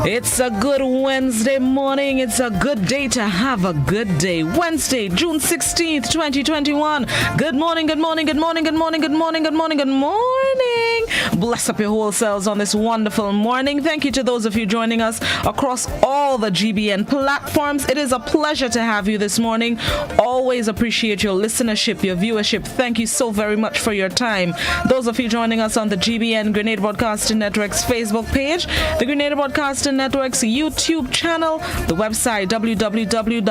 It's a good Wednesday morning. It's a good day to have a good day. Wednesday, June 16th, 2021. Good morning, good morning, good morning, good morning, good morning, good morning, good morning. Bless up your whole selves on this wonderful morning. Thank you to those of you joining us across all the GBN platforms. It is a pleasure to have you this morning. Always appreciate your listenership, your viewership. Thank you so very much for your time. Those of you joining us on the GBN Grenada Broadcasting Network's Facebook page, the Grenada Broadcasting Network's YouTube channel, the website www.gbn.gd,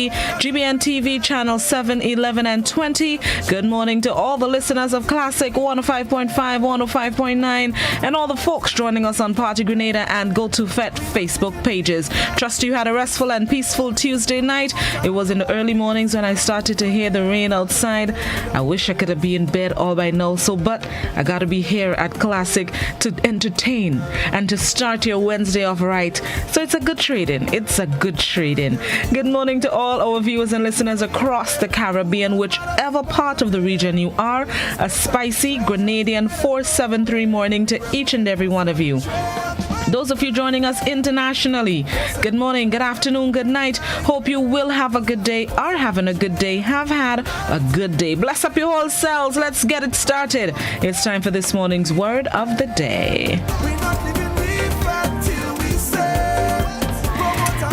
GBN TV channel 7, 11, and 20. Good morning to all the listeners of Classic 105.5, 105.9, and all the folks joining us on Party Grenada and Go to FET Facebook pages. Trust you had a restful and peaceful Tuesday night. It was in the early mornings when I started to hear the rain outside. I wish I could have been in bed all by now, but I gotta be here at Classic to entertain and to start your Wednesday off right. So it's a good trading. It's a good trading. Good morning to all our viewers and listeners across the Caribbean, whichever part of the region you are. A spicy Grenadian 473 morning to each and every one of you. Those of you joining us internationally, good morning, good afternoon, good night. Hope you will have a good day, are having a good day, have had a good day. Bless up your whole selves. Let's get it started. It's time for this morning's word of the day.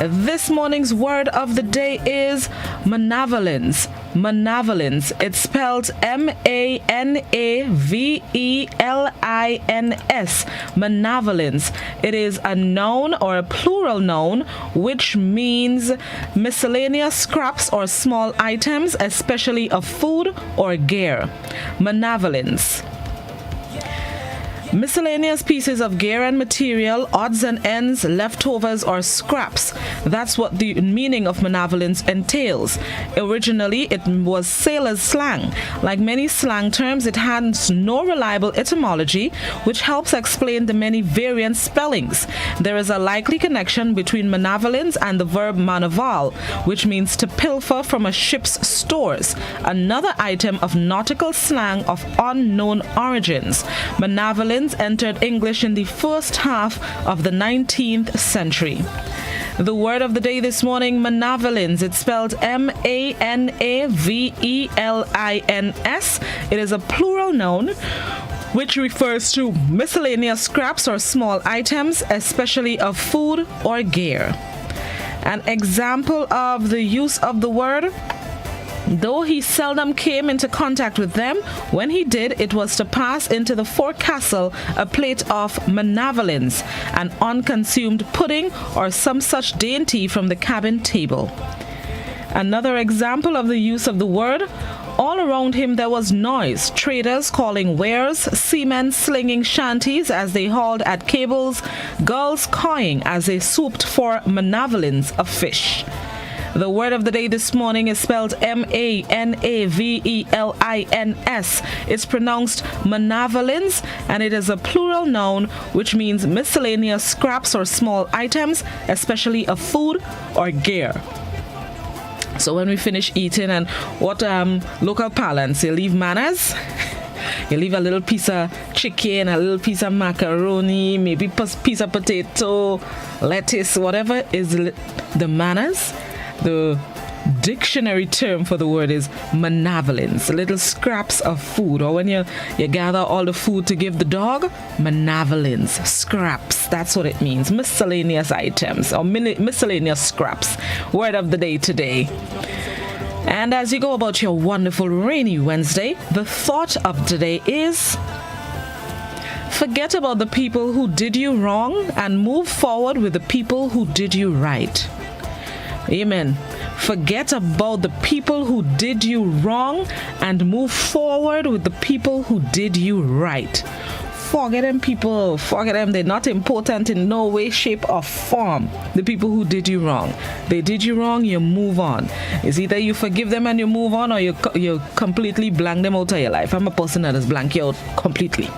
This morning's word of the day is manavolence. Manavolence. It's spelled M-A-N-A-V-E-L-I-N-S. Manavolence. It is a noun or a plural noun which means miscellaneous scraps or small items, especially of food or gear. Manavolence. Miscellaneous pieces of gear and material, odds and ends, leftovers, or scraps. That's what the meaning of manavolence entails. Originally, it was sailors' slang. Like many slang terms, it has no reliable etymology, which helps explain the many variant spellings. There is a likely connection between manavolence and the verb manaval, which means to pilfer from a ship's stores, another item of nautical slang of unknown origins. Manavolence entered English in the first half of the 19th century. The word of the day this morning, manavolence. It's spelled M-A-N-A-V-E-L-I-N-S. It is a plural noun which refers to miscellaneous scraps or small items, especially of food or gear. An example of the use of the word: though he seldom came into contact with them, when he did, it was to pass into the forecastle a plate of manavolence, an unconsumed pudding or some such dainty from the cabin table. Another example of the use of the word: all around him there was noise, traders calling wares, seamen slinging shanties as they hauled at cables, gulls cawing as they swooped for manavolence of fish. The word of the day this morning is spelled M-A-N-A-V-E-L-I-N-S. It's pronounced manavolence, and it is a plural noun which means miscellaneous scraps or small items, especially of food or gear. So when we finish eating, and what local parlance, you leave manners. You leave a little piece of chicken, a little piece of macaroni, maybe a piece of potato, lettuce, whatever is the manners. The dictionary term for the word is manavolence, little scraps of food. Or when you gather all the food to give the dog, manavolence, scraps, that's what it means. Miscellaneous items or miscellaneous scraps. Word of the day today. And as you go about your wonderful rainy Wednesday, the thought of today is: forget about the people who did you wrong and move forward with the people who did you right. Amen. Forget about the people who did you wrong and move forward with the people who did you right. Forget them, people. Forget them. They're not important in no way, shape, or form. The people who did you wrong. They did you wrong, you move on. It's either you forgive them and you move on, or you completely blank them out of your life. I'm a person that is blank you out completely.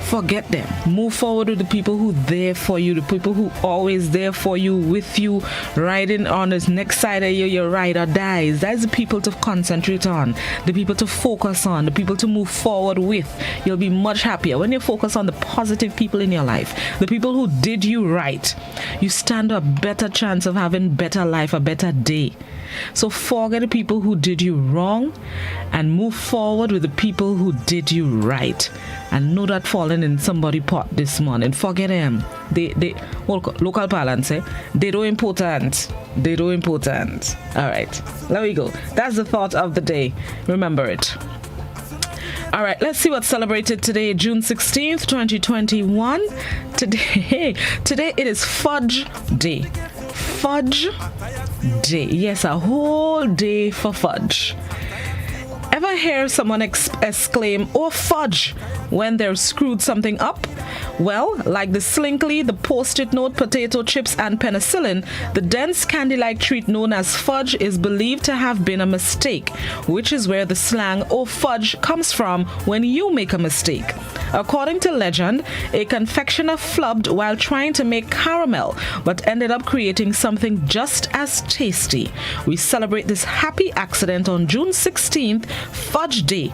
Forget them. Move forward with the people who there for you, the people who always there for you, with you, riding on this next side of you, your ride or dies. That's the people to concentrate on, the people to focus on, the people to move forward with. You'll be much happier when you focus on the positive people in your life, the people who did you right. You stand a better chance of having better life, a better day. So forget the people who did you wrong and move forward with the people who did you right. And know that falling in somebody's pot this morning. Forget them. They local parlance, they don't important. They don't important. All right, there we go. That's the thought of the day. Remember it. All right, let's see what's celebrated today, June 16th, 2021. Today it is Fudge Day. Fudge Day. Yes, a whole day for fudge. Ever hear someone exclaim, "Oh, fudge," when they've screwed something up? Well, like the Slinky, the Post-it note, potato chips, and penicillin, the dense candy-like treat known as fudge is believed to have been a mistake, which is where the slang "oh fudge" comes from when you make a mistake. According to legend, a confectioner flubbed while trying to make caramel, but ended up creating something just as tasty. We celebrate this happy accident on June 16th, Fudge Day.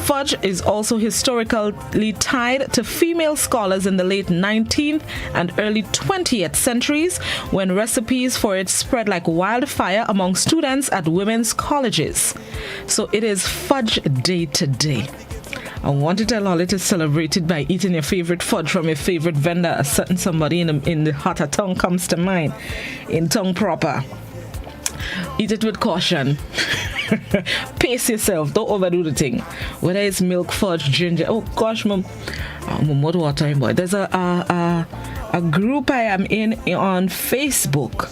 Fudge is also historically tied to female scholars in the late 19th and early 20th centuries, when recipes for it spread like wildfire among students at women's colleges. So it is Fudge Day today. I want to tell Holly to celebrate it by eating your favorite fudge from your favorite vendor. A certain somebody in the heart of tongue comes to mind, in tongue proper. Eat it with caution. Pace yourself. Don't overdo the thing. Whether it's milk, fudge, ginger. Oh gosh, mom. What water, boy? There's a group I am in on Facebook,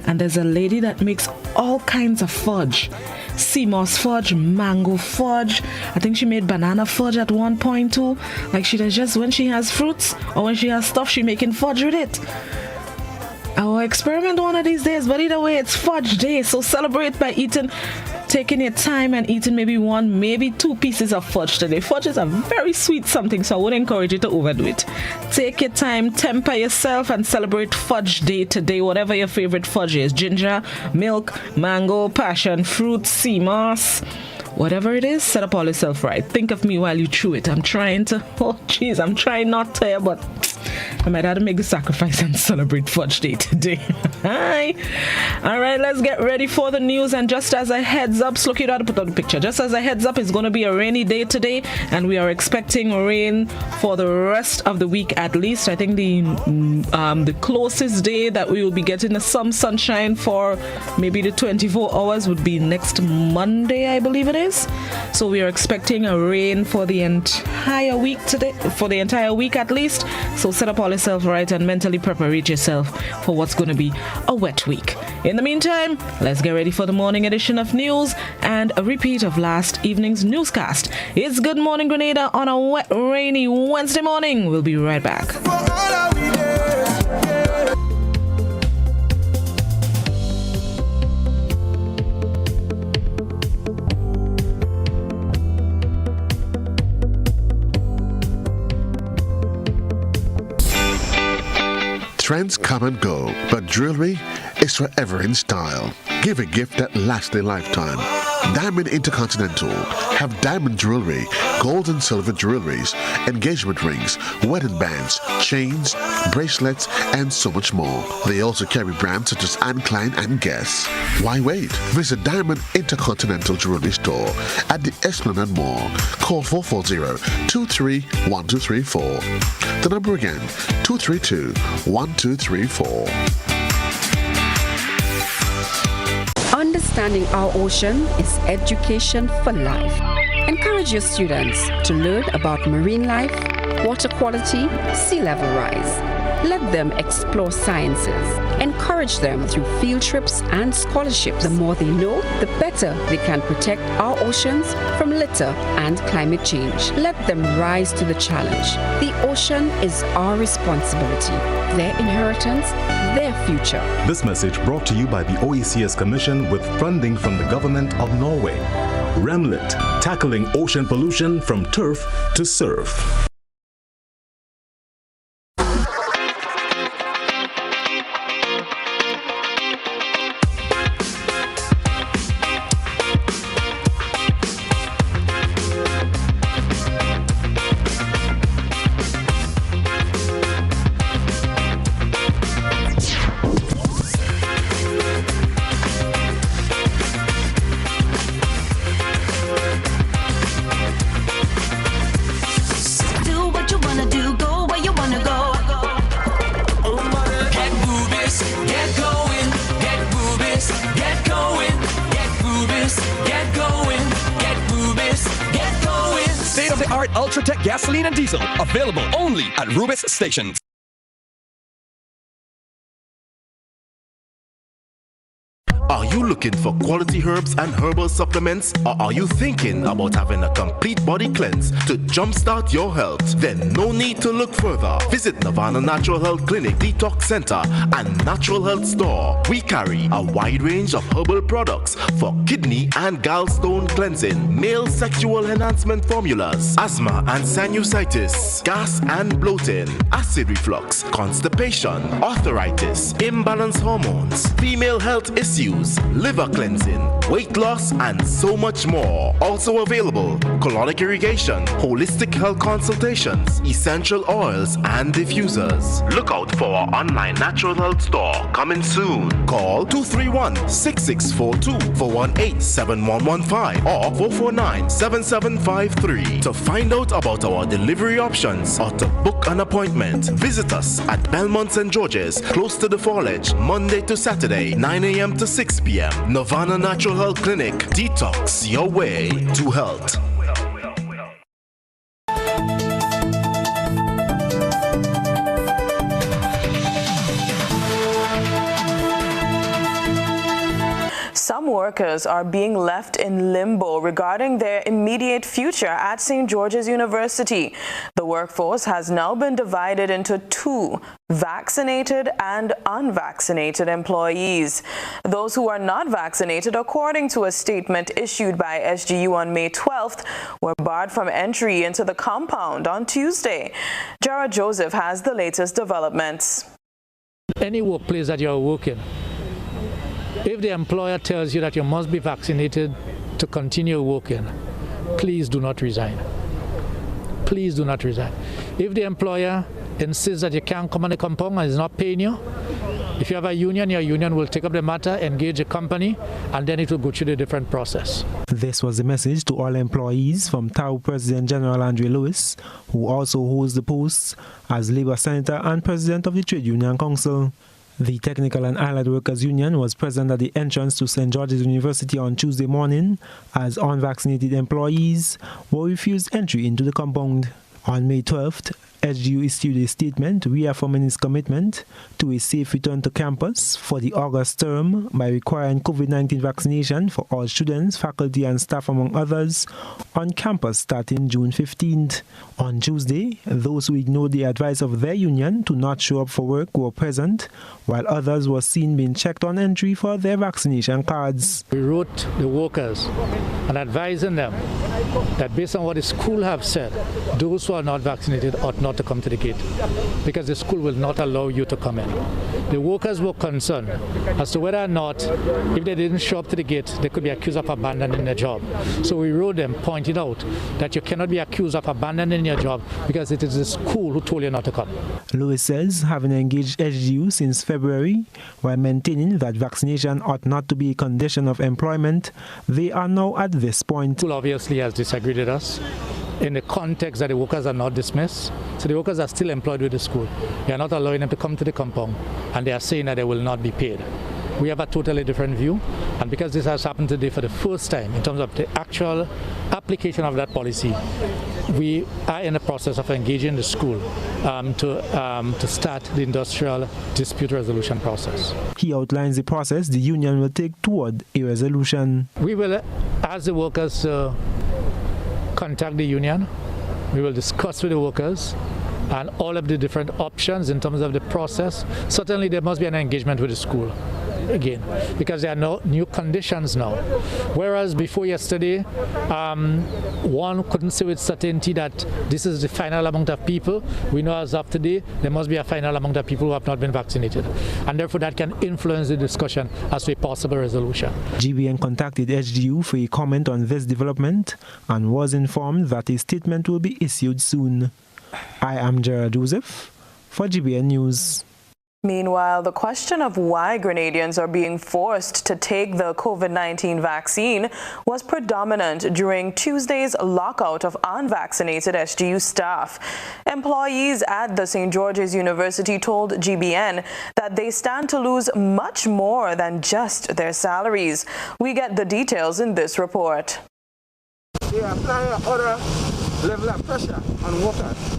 and there's a lady that makes all kinds of fudge. Sea moss fudge, mango fudge. I think she made banana fudge at one point too. Like she does, just when she has fruits or when she has stuff, she making fudge with it. I will experiment one of these days, but either way, it's Fudge Day. So celebrate by taking your time and eating maybe one, maybe two pieces of fudge today. Fudge is a very sweet something, so I would encourage you to overdo it. Take your time, temper yourself, and celebrate Fudge Day today, whatever your favorite fudge is. Ginger, milk, mango, passion fruit, sea moss. Whatever it is, set up all yourself right. Think of me while you chew it. I'm trying not to, but I might have to make the sacrifice and celebrate Fudge Day today. Hi. All right, let's get ready for the news. And just as a heads up, look, you know how to put on the picture. Just as a heads up, it's going to be a rainy day today, and we are expecting rain for the rest of the week at least. I think the closest day that we will be getting some sunshine for maybe the 24 hours would be next Monday, I believe it is. So we are expecting a rain for the entire week today, for the entire week at least. So set up all yourself right and mentally prepare yourself for what's going to be a wet week. In the meantime, let's get ready for the morning edition of news and a repeat of last evening's newscast. It's Good Morning Grenada on a wet, rainy Wednesday morning. We'll be right back. Trends come and go, but jewelry is forever in style. Give a gift that lasts a lifetime. Diamond Intercontinental have diamond jewelry, gold and silver jewelries, engagement rings, wedding bands, chains, bracelets, and so much more. They also carry brands such as Anne Klein and Guess. Why wait? Visit Diamond Intercontinental Jewelry Store at the Esplanade Mall. Call 440-231234. The number again, 232-1234. Understanding our ocean is education for life. Encourage your students to learn about marine life, water quality, sea level rise. Let them explore sciences. Encourage them through field trips and scholarships. The more they know, the better they can protect our oceans from litter and climate change. Let them rise to the challenge. The ocean is our responsibility, their inheritance, their future. This message brought to you by the OECS Commission with funding from the Government of Norway. Remlit, tackling ocean pollution from turf to surf. powered Ultratech gasoline and diesel. Available only at Rubis stations. Are you looking for quality herbs and herbal supplements, or are you thinking about having a complete body cleanse to jumpstart your health? Then no need to look further. Visit Nirvana Natural Health Clinic, Detox Center, and Natural Health Store. We carry a wide range of herbal products for kidney and gallstone cleansing, male sexual enhancement formulas, asthma and sinusitis, gas and bloating, acid reflux, constipation, arthritis, imbalanced hormones, female health issues, liver cleansing, weight loss, and so much more. Also available, colonic irrigation, holistic health consultations, essential oils, and diffusers. Look out for our online natural health store coming soon. Call 231-6642 418-7115 or 449-7753 to find out about our delivery options or to book an appointment. Visit us at Belmont St. George's, close to the Fallage, Monday to Saturday, 9 a.m. to 6 p.m. Nirvana Natural Health Clinic. Detox your way to health. Some workers are being left in limbo regarding their immediate future at St. George's University. The workforce has now been divided into two: vaccinated and unvaccinated employees. Those who are not vaccinated, according to a statement issued by SGU on May 12th, were barred from entry into the compound on Tuesday. Jared Joseph has the latest developments. Any workplace that you're working, if the employer tells you that you must be vaccinated to continue working, please do not resign. Please do not resign. If the employer insists that you can't come on the compound and is not paying you, if you have a union, your union will take up the matter, engage a company, and then it will go through the different process. This was the message to all employees from TAU President General Andre Lewis, who also holds the posts as Labour Senator and President of the Trade Union Council. The Technical and Allied Workers Union was present at the entrance to St. George's University on Tuesday morning as unvaccinated employees were refused entry into the compound. On May 12th, SGU issued a statement reaffirming its commitment to a safe return to campus for the August term by requiring COVID-19 vaccination for all students, faculty and staff, among others, on campus starting June 15th. On Tuesday, those who ignored the advice of their union to not show up for work were present, while others were seen being checked on entry for their vaccination cards. We wrote the workers and advising them that based on what the school have said, those who are not vaccinated ought not to come to the gate, because the school will not allow you to come in. The workers were concerned as to whether or not, if they didn't show up to the gate, they could be accused of abandoning their job. So we wrote them, pointing out that you cannot be accused of abandoning your job because it is the school who told you not to come. Lewis says, having engaged SGU since February, while maintaining that vaccination ought not to be a condition of employment, they are now at this point. The school obviously has disagreed with us in the context that the workers are not dismissed. So the workers are still employed with the school. They are not allowing them to come to the compound, and they are saying that they will not be paid. We have a totally different view, and because this has happened today for the first time in terms of the actual application of that policy, we are in the process of engaging the school to start the industrial dispute resolution process. He outlines the process the union will take toward a resolution. We will ask the workers to contact the union. We will discuss with the workers and all of the different options in terms of the process. Certainly there must be an engagement with the school again, because there are no new conditions now. Whereas before yesterday, one couldn't say with certainty that this is the final amount of people. We know as of today, there must be a final amount of people who have not been vaccinated. And therefore that can influence the discussion as to a possible resolution. GBN contacted SGU for a comment on this development and was informed that a statement will be issued soon. I am Jared Joseph for GBN News. Meanwhile, the question of why Grenadians are being forced to take the COVID-19 vaccine was predominant during Tuesday's lockout of unvaccinated SGU staff. Employees at the St. George's University told GBN that they stand to lose much more than just their salaries. We get the details in this report. They apply an order level of pressure on workers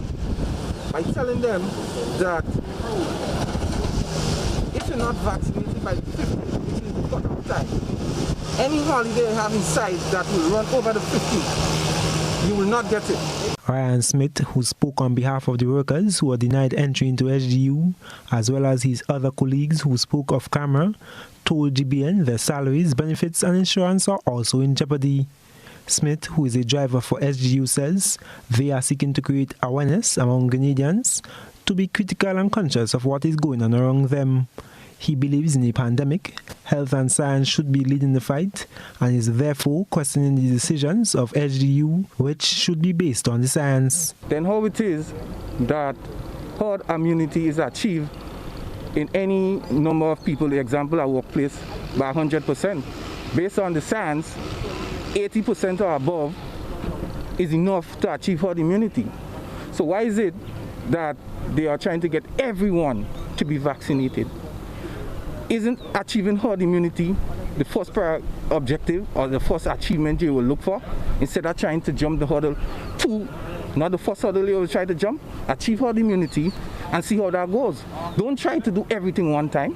by telling them that if you're not vaccinated by the 15th, which is the cut-off time, any holiday you have in sight that will run over the 15th, you will not get it. Ryan Smith, who spoke on behalf of the workers who were denied entry into SGU, as well as his other colleagues who spoke off camera, told GBN their salaries, benefits and insurance are also in jeopardy. Smith, who is a driver for SGU, says they are seeking to create awareness among Grenadians to be critical and conscious of what is going on around them. He believes in a pandemic, health and science should be leading the fight, and is therefore questioning the decisions of SGU, which should be based on the science. Then how it is that herd immunity is achieved in any number of people, for example, at workplace, by 100%. Based on the science, 80% or above is enough to achieve herd immunity. So why is it that they are trying to get everyone to be vaccinated? Isn't achieving herd immunity the first objective or the first achievement you will look for, instead of trying to jump the hurdle to, not the first hurdle you will try to jump, achieve herd immunity and see how that goes. Don't try to do everything one time.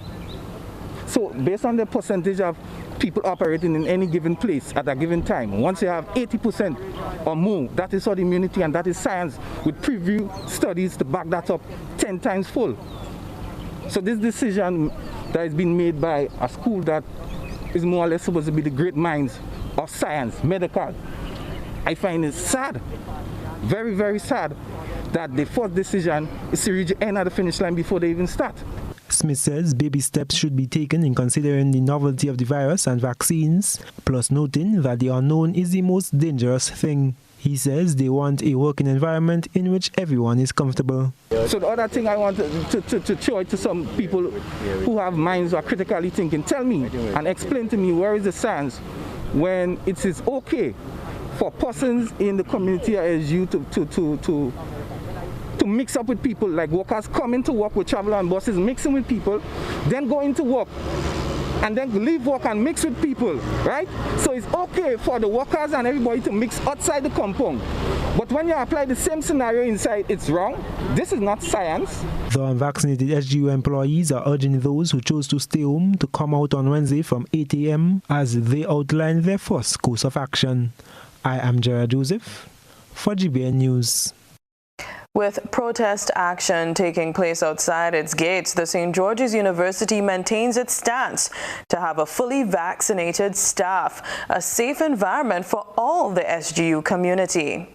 So based on the percentage of people operating in any given place at a given time, once you have 80% or more, that is herd immunity, and that is science with preview studies to back that up 10 times full. So this decision that is being made by a school that is more or less supposed to be the great minds of science, medical, I find it sad, very, very sad, that the first decision is to reach the end of the finish line before they even start. Smith says baby steps should be taken in considering the novelty of the virus and vaccines, plus noting that the unknown is the most dangerous thing. He says they want a working environment in which everyone is comfortable. So the other thing I want to show it to some people who have minds who are critically thinking, tell me and explain to me where is the science when it is okay for persons in the community as you to mix up with people, like workers coming to work with travel and buses, mixing with people, then go into work, and then leave work and mix with people, right? So it's okay for the workers and everybody to mix outside the compound. But when you apply the same scenario inside, it's wrong. This is not science. The unvaccinated SGU employees are urging those who chose to stay home to come out on Wednesday from 8 a.m. as they outline their first course of action. I am Gerard Joseph for GBN News. With protest action taking place outside its gates, the St. George's University maintains its stance to have a fully vaccinated staff, a safe environment for all the SGU community.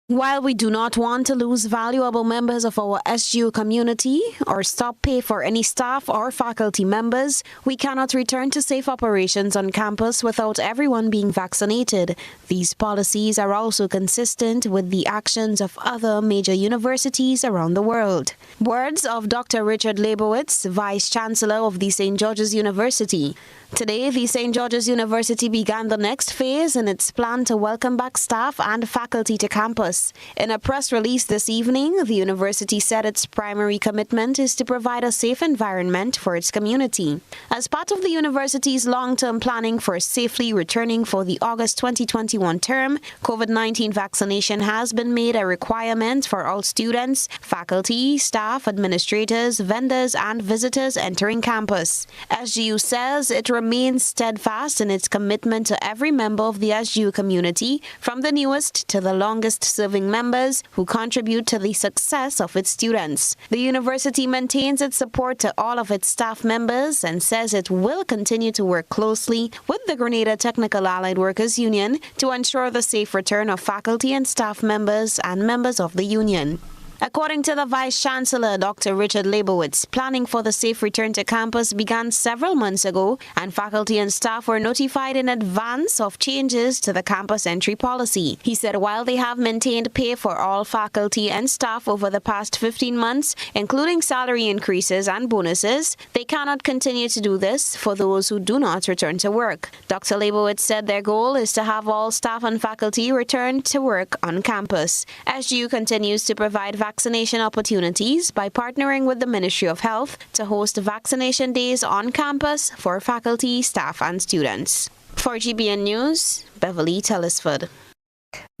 While we do not want to lose valuable members of our SGU community or stop pay for any staff or faculty members, we cannot return to safe operations on campus without everyone being vaccinated. These policies are also consistent with the actions of other major universities around the world. Words of Dr. Richard Leibowitz, Vice-Chancellor of the St. George's University. Today, the St. George's University began the next phase in its plan to welcome back staff and faculty to campus. In a press release this evening, the university said its primary commitment is to provide a safe environment for its community. As part of the university's long-term planning for safely returning for the August 2021 term, COVID-19 vaccination has been made a requirement for all students, faculty, staff, administrators, vendors, and visitors entering campus. SGU says it remains steadfast in its commitment to every member of the SGU community, from the newest to the longest-serving members who contribute to the success of its students. The university maintains its support to all of its staff members and says it will continue to work closely with the Grenada Technical Allied Workers Union to ensure the safe return of faculty and staff members and members of the union. According to the Vice-Chancellor, Dr. Richard Leibowitz, planning for the safe return to campus began several months ago, and faculty and staff were notified in advance of changes to the campus entry policy. He said while they have maintained pay for all faculty and staff over the past 15 months, including salary increases and bonuses, they cannot continue to do this for those who do not return to work. Dr. Leibowitz said their goal is to have all staff and faculty return to work on campus. SGU continues to provide vaccination opportunities by partnering with the Ministry of Health to host vaccination days on campus for faculty, staff, and students. For GBN News, Beverly Tellisford.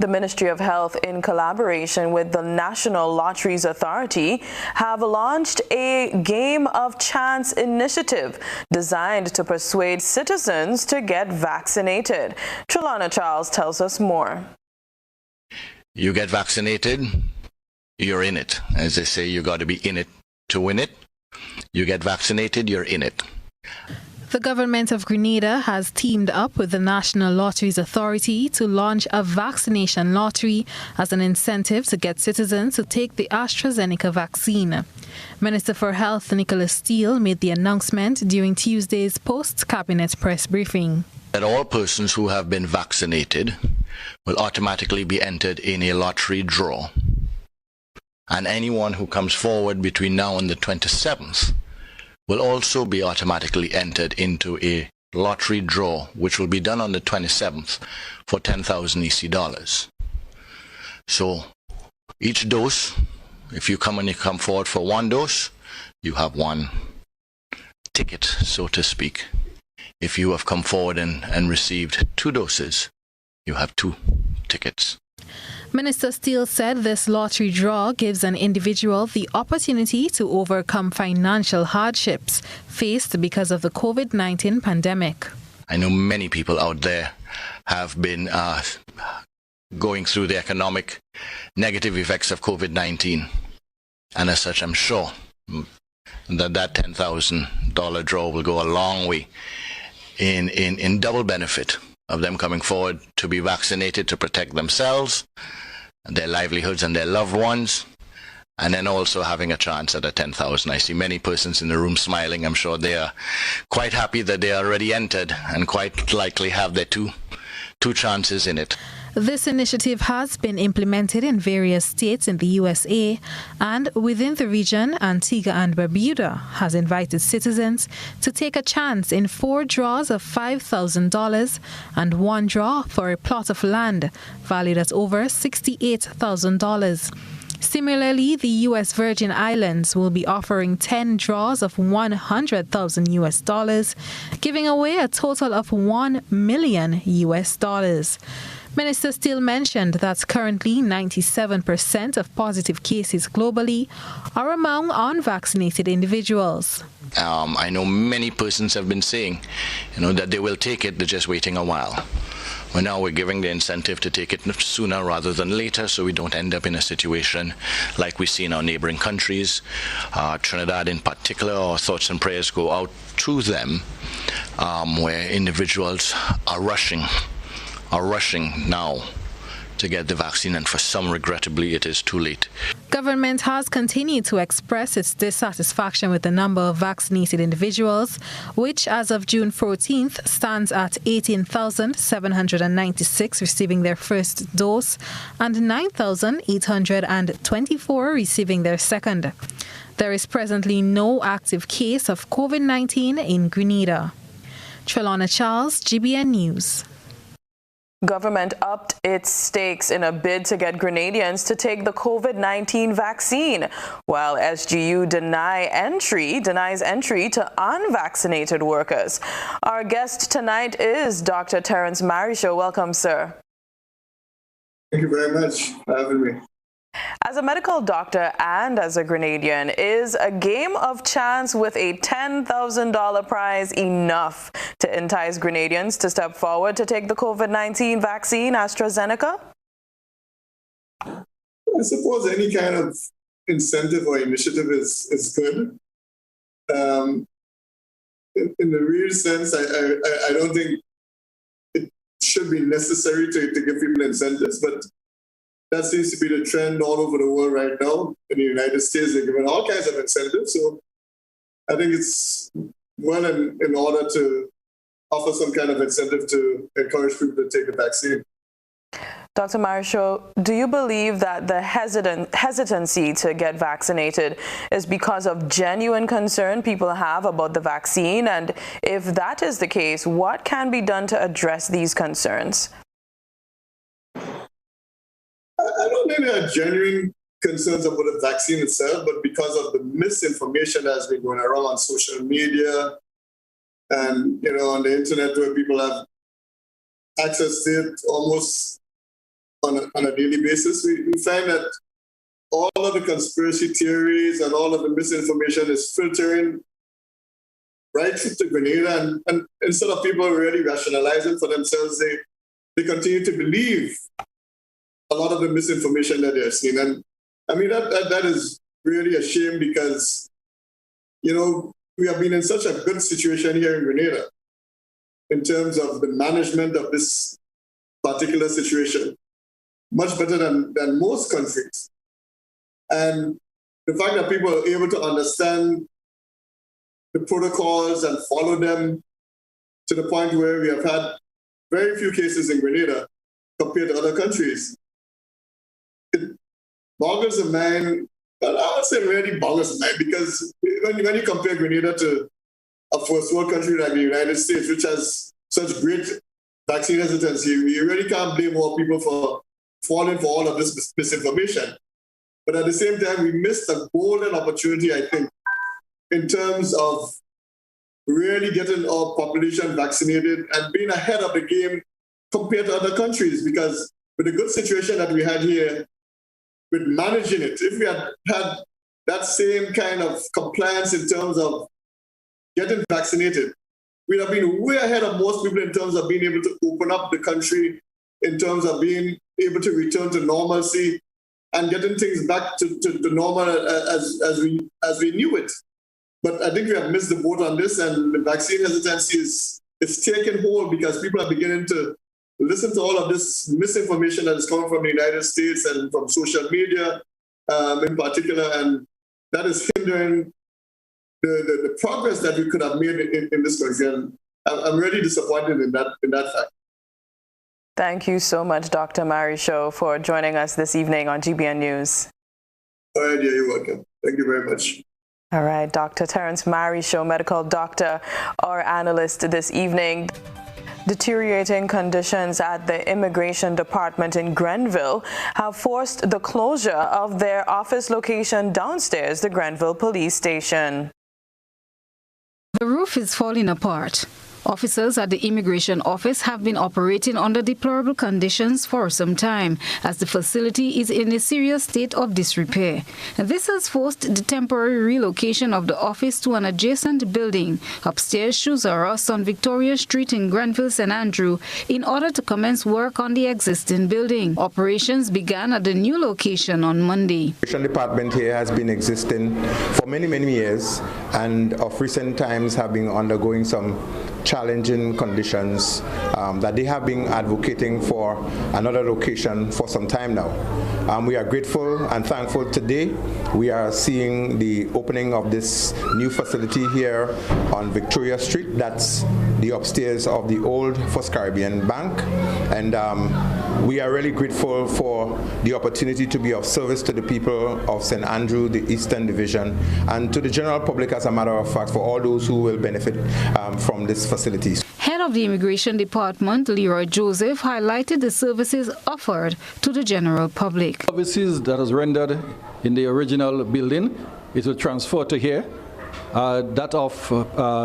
The Ministry of Health, in collaboration with the National Lotteries Authority, have launched a Game of Chance initiative designed to persuade citizens to get vaccinated. Trelana Charles tells us more. You get vaccinated, you're in it. As they say, you got to be in it to win it. You get vaccinated, you're in it. The government of Grenada has teamed up with the National Lotteries Authority to launch a vaccination lottery as an incentive to get citizens to take the AstraZeneca vaccine. Minister for Health Nicholas Steele made the announcement during Tuesday's post-cabinet press briefing. That all persons who have been vaccinated will automatically be entered in a lottery draw. And anyone who comes forward between now and the 27th will also be automatically entered into a lottery draw, which will be done on the 27th for 10,000 EC dollars. So each dose, if you come forward for one dose, you have one ticket, so to speak. If you have come forward and received 2 doses, you have 2 tickets. Minister Steele said this lottery draw gives an individual the opportunity to overcome financial hardships faced because of the COVID-19 pandemic. I know many people out there have been going through the economic negative effects of COVID-19. And as such, I'm sure that $10,000 draw will go a long way in double benefit of them coming forward to be vaccinated to protect themselves, their livelihoods and their loved ones, and then also having a chance at a 10,000. I see many persons in the room smiling. I'm sure they are quite happy that they are already entered and quite likely have their two chances in it. This initiative has been implemented in various states in the USA, and within the region, Antigua and Barbuda has invited citizens to take a chance in 4 draws of $5,000 and 1 draw for a plot of land valued at over $68,000. Similarly, the U.S. Virgin Islands will be offering 10 draws of $100,000 US, giving away a total of $1 million US. Minister Steele mentioned that currently 97% of positive cases globally are among unvaccinated individuals. I know many persons have been saying, that they will take it, they're just waiting a while. Well, now we're giving the incentive to take it sooner rather than later, so we don't end up in a situation like we see in our neighboring countries. Trinidad in particular, our thoughts and prayers go out to them, where individuals are rushing now to get the vaccine, and for some, regrettably, it is too late. Government has continued to express its dissatisfaction with the number of vaccinated individuals, which as of June 14th stands at 18,796 receiving their first dose and 9,824 receiving their second. There is presently no active case of COVID-19 in Grenada. Trelana Charles, GBN News. Government upped its stakes in a bid to get Grenadians to take the COVID-19 vaccine, while SGU denies entry to unvaccinated workers. Our guest tonight is Dr. Terence Marisho. Welcome, sir. Thank you very much for having me. As a medical doctor and as a Grenadian, is a game of chance with a $10,000 prize enough to entice Grenadians to step forward to take the COVID-19 vaccine, AstraZeneca? I suppose any kind of incentive or initiative is good. In the real sense, I don't think it should be necessary to give people incentives, but that seems to be the trend all over the world right now. In the United States, they're giving all kinds of incentives. So I think it's well in order to offer some kind of incentive to encourage people to take the vaccine. Dr. Marisho, do you believe that the hesitancy to get vaccinated is because of genuine concern people have about the vaccine? And if that is the case, what can be done to address these concerns? I don't think there are genuine concerns about the vaccine itself, but because of the misinformation that's been going around on social media and, on the internet, where people have access to it almost on a daily basis, we find that all of the conspiracy theories and all of the misinformation is filtering right through to Grenada, and instead of people really rationalizing for themselves, they continue to believe a lot of the misinformation that they're seeing. And I mean, that is really a shame because, you know, we have been in such a good situation here in Grenada in terms of the management of this particular situation, much better than most countries. And the fact that people are able to understand the protocols and follow them to the point where we have had very few cases in Grenada compared to other countries, it boggles the mind. But I would say really boggles the mind, because when you compare Grenada to a first world country like the United States, which has such great vaccine hesitancy, you really can't blame more people for falling for all of this misinformation. But at the same time, we missed a golden opportunity, I think, in terms of really getting our population vaccinated and being ahead of the game compared to other countries. Because with the good situation that we had here, with managing it, if we had had that same kind of compliance in terms of getting vaccinated, we'd have been way ahead of most people in terms of being able to open up the country, in terms of being able to return to normalcy and getting things back to normal as we knew it. But I think we have missed the boat on this, and the vaccine hesitancy is taking hold because people are beginning to listen to all of this misinformation that is coming from the United States and from social media in particular, and that is hindering the progress that we could have made in this country. And I'm really disappointed in that fact. Thank you so much, Dr. Marisho, for joining us this evening on GBN News. All right, yeah, you're welcome. Thank you very much. All right, Dr. Terence Marisho, medical doctor, our analyst this evening. Deteriorating conditions at the Immigration Department in Grenville have forced the closure of their office location downstairs, the Grenville Police Station. The roof is falling apart. Officers at the Immigration Office have been operating under deplorable conditions for some time, as the facility is in a serious state of disrepair. This has forced the temporary relocation of the office to an adjacent building upstairs Shoes R Us on Victoria Street in Grenville, St. Andrew, in order to commence work on the existing building. Operations began at the new location on Monday. The Immigration Department here has been existing for many years, and of recent times have been undergoing some challenging conditions that they have been advocating for another location for some time now. We are grateful and thankful today. We are seeing the opening of this new facility here on Victoria Street. That's the upstairs of the old First Caribbean Bank. And we are really grateful for the opportunity to be of service to the people of St. Andrew, the Eastern Division, and to the general public, as a matter of fact, for all those who will benefit from this facility. Head of the Immigration Department, Leroy Joseph, highlighted the services offered to the general public. Services that was rendered in the original building, it will transfer to here. That of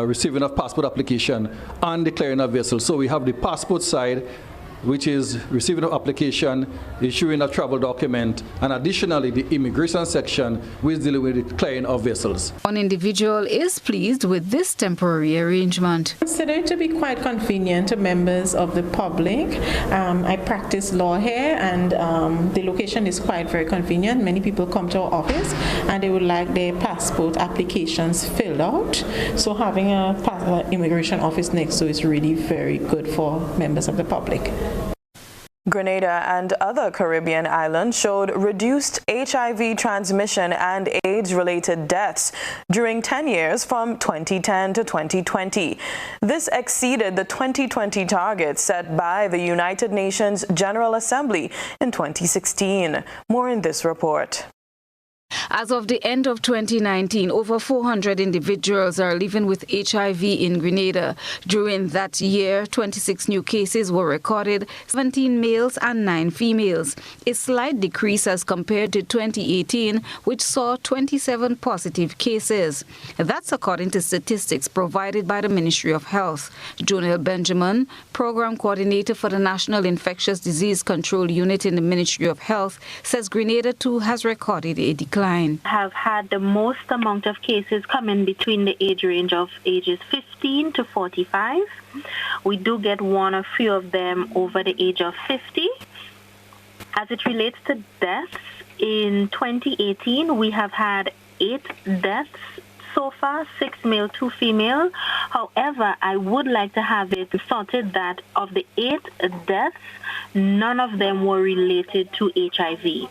receiving of passport application and declaring a vessel. So we have the passport side, which is receiving an application, issuing a travel document, and additionally the immigration section, which is dealing with the declaring of vessels. One individual is pleased with this temporary arrangement. I consider it to be quite convenient to members of the public. I practice law here, and the location is very convenient. Many people come to our office and they would like their passport applications filled out. So having an immigration office next to is really very good for members of the public. Grenada and other Caribbean islands showed reduced HIV transmission and AIDS-related deaths during 10 years from 2010 to 2020. This exceeded the 2020 target set by the United Nations General Assembly in 2016. More in this report. As of the end of 2019, over 400 individuals are living with HIV in Grenada. During that year, 26 new cases were recorded, 17 males and 9 females, a slight decrease as compared to 2018, which saw 27 positive cases. That's according to statistics provided by the Ministry of Health. Jonelle Benjamin, Program Coordinator for the National Infectious Disease Control Unit in the Ministry of Health, says Grenada too has recorded a decline. Have had the most amount of cases coming between the age range of ages 15 to 45. We do get one or few of them over the age of 50. As it relates to deaths, in 2018 we have had 8 deaths so far, 6 male, 2 female. However, I would like to have it sorted that of the 8 deaths, none of them were related to HIV.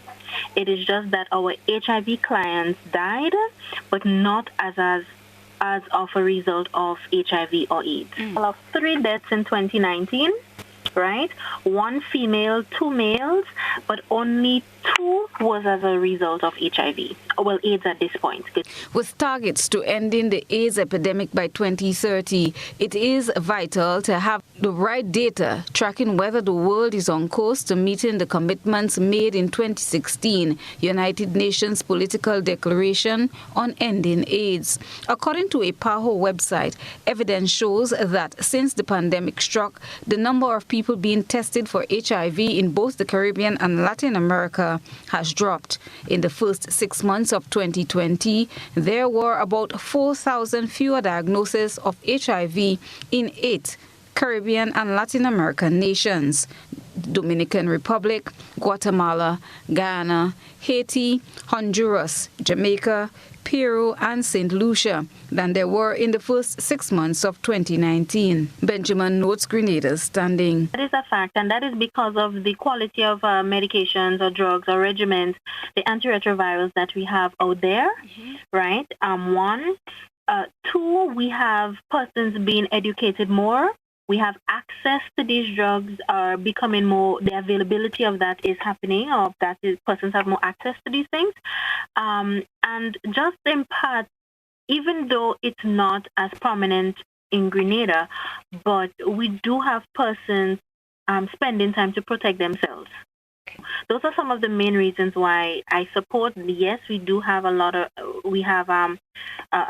It is just that our HIV clients died, but not as of a result of HIV or AIDS. Of 3 deaths in 2019, right? 1 female, 2 males, but only 2 was as a result of HIV. Well, AIDS at this point. With targets to ending the AIDS epidemic by 2030, it is vital to have the right data tracking whether the world is on course to meeting the commitments made in 2016 United Nations Political Declaration on Ending AIDS. According to a PAHO website, evidence shows that since the pandemic struck, the number of people being tested for HIV in both the Caribbean and Latin America has dropped. In the first 6 months of 2020, there were about 4,000 fewer diagnoses of HIV in 8 Caribbean and Latin American nations: Dominican Republic, Guatemala, Guyana, Haiti, Honduras, Jamaica, Peru, and St. Lucia than there were in the first 6 months of 2019. Benjamin notes Grenada's standing. That is a fact, and that is because of the quality of medications or drugs or regimens, the antiretrovirals that we have out there, right? 1. 2, we have persons being educated more. We have access to these drugs are becoming more, the availability of that is happening, or that is, persons have more access to these things. And just in part, even though it's not as prominent in Grenada, but we do have persons spending time to protect themselves. Those are some of the main reasons why I support. Yes, we do have a lot of, we have a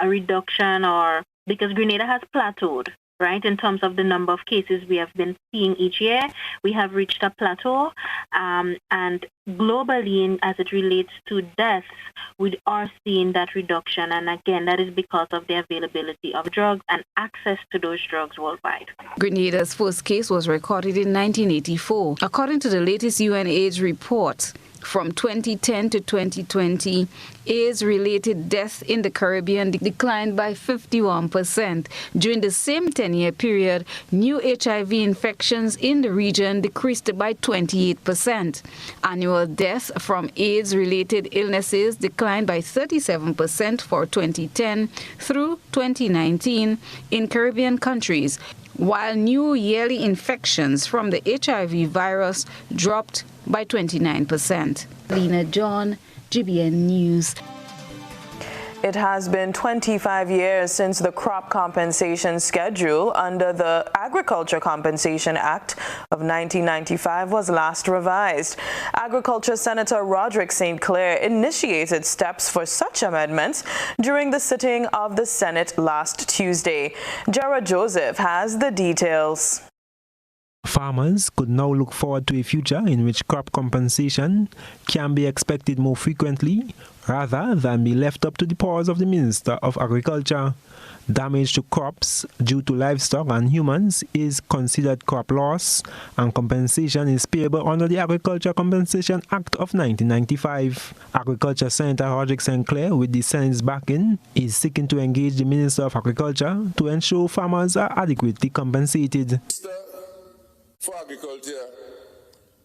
reduction, or because Grenada has plateaued, right, in terms of the number of cases we have been seeing each year. We have reached a plateau, and globally, as it relates to deaths, we are seeing that reduction, and again, that is because of the availability of drugs and access to those drugs worldwide. Grenada's first case was recorded in 1984. According to the latest UNAIDS report, from 2010 to 2020, AIDS-related deaths in the Caribbean declined by 51%. During the same 10-year period, new HIV infections in the region decreased by 28%. Annual deaths from AIDS-related illnesses declined by 37% for 2010 through 2019 in Caribbean countries, while new yearly infections from the HIV virus dropped by 29%. Lena John, GBN News. It has been 25 years since the crop compensation schedule under the Agriculture Compensation Act of 1995 was last revised. Agriculture Senator Roderick St. Clair initiated steps for such amendments during the sitting of the Senate last Tuesday. Jared Joseph has the details. Farmers could now look forward to a future in which crop compensation can be expected more frequently rather than be left up to the powers of the Minister of Agriculture. Damage to crops due to livestock and humans is considered crop loss, and compensation is payable under the Agriculture Compensation Act of 1995. Agriculture Senator Roderick St. Clair, with the Senate's backing, is seeking to engage the Minister of Agriculture to ensure farmers are adequately compensated. For agriculture,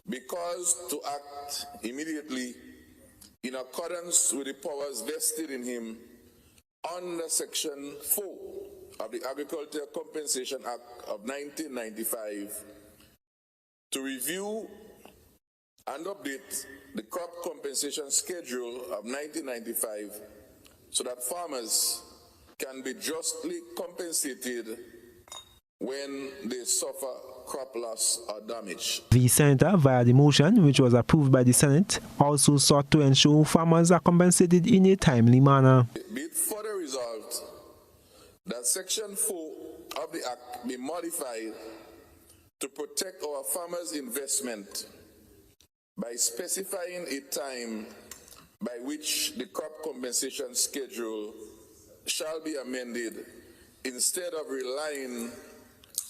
because to act immediately in accordance with the powers vested in him under Section 4 of the Agriculture Compensation Act of 1995 to review and update the crop compensation schedule of 1995 so that farmers can be justly compensated when they suffer crop loss or damage. The Senator, via the motion, which was approved by the Senate, also sought to ensure farmers are compensated in a timely manner. Be it further resolved that Section 4 of the Act be modified to protect our farmers' investment by specifying a time by which the crop compensation schedule shall be amended instead of relying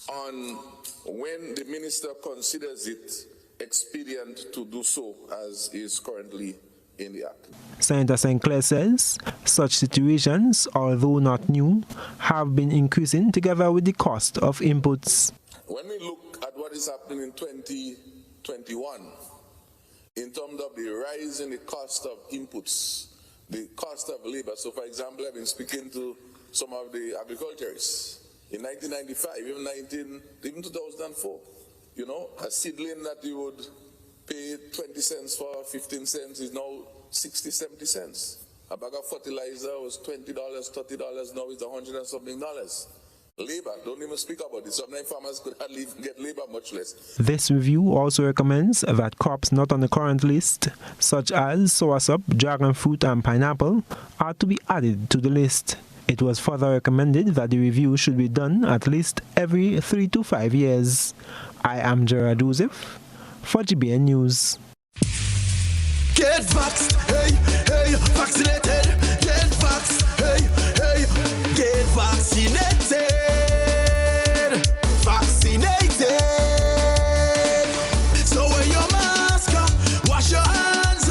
on when the minister considers it expedient to do so, as is currently in the Act. Senator St. Clair says such situations, although not new, have been increasing together with the cost of inputs. When we look at what is happening in 2021, in terms of the rise in the cost of inputs, the cost of labor. So, for example, I've been speaking to some of the agriculturists in 1995, even 2004. You know, a seedling that you would pay 20 cents for, 15 cents is now 60, 70 cents. A bag of fertilizer was $20, $30, now it's $100 and something. Labor, don't even speak about it. Sometimes farmers could hardly get labor, much less. This review also recommends that crops not on the current list, such as soursop, dragon fruit and pineapple, are to be added to the list. It was further recommended that the review should be done at least every 3 to 5 years. I am Gerard Joseph for GBN News. Get vaxxed, hey, hey, vaccinated. Get vaxxed, hey, hey, get vaccinated. Vaccinated. So wear your mask, wash your hands,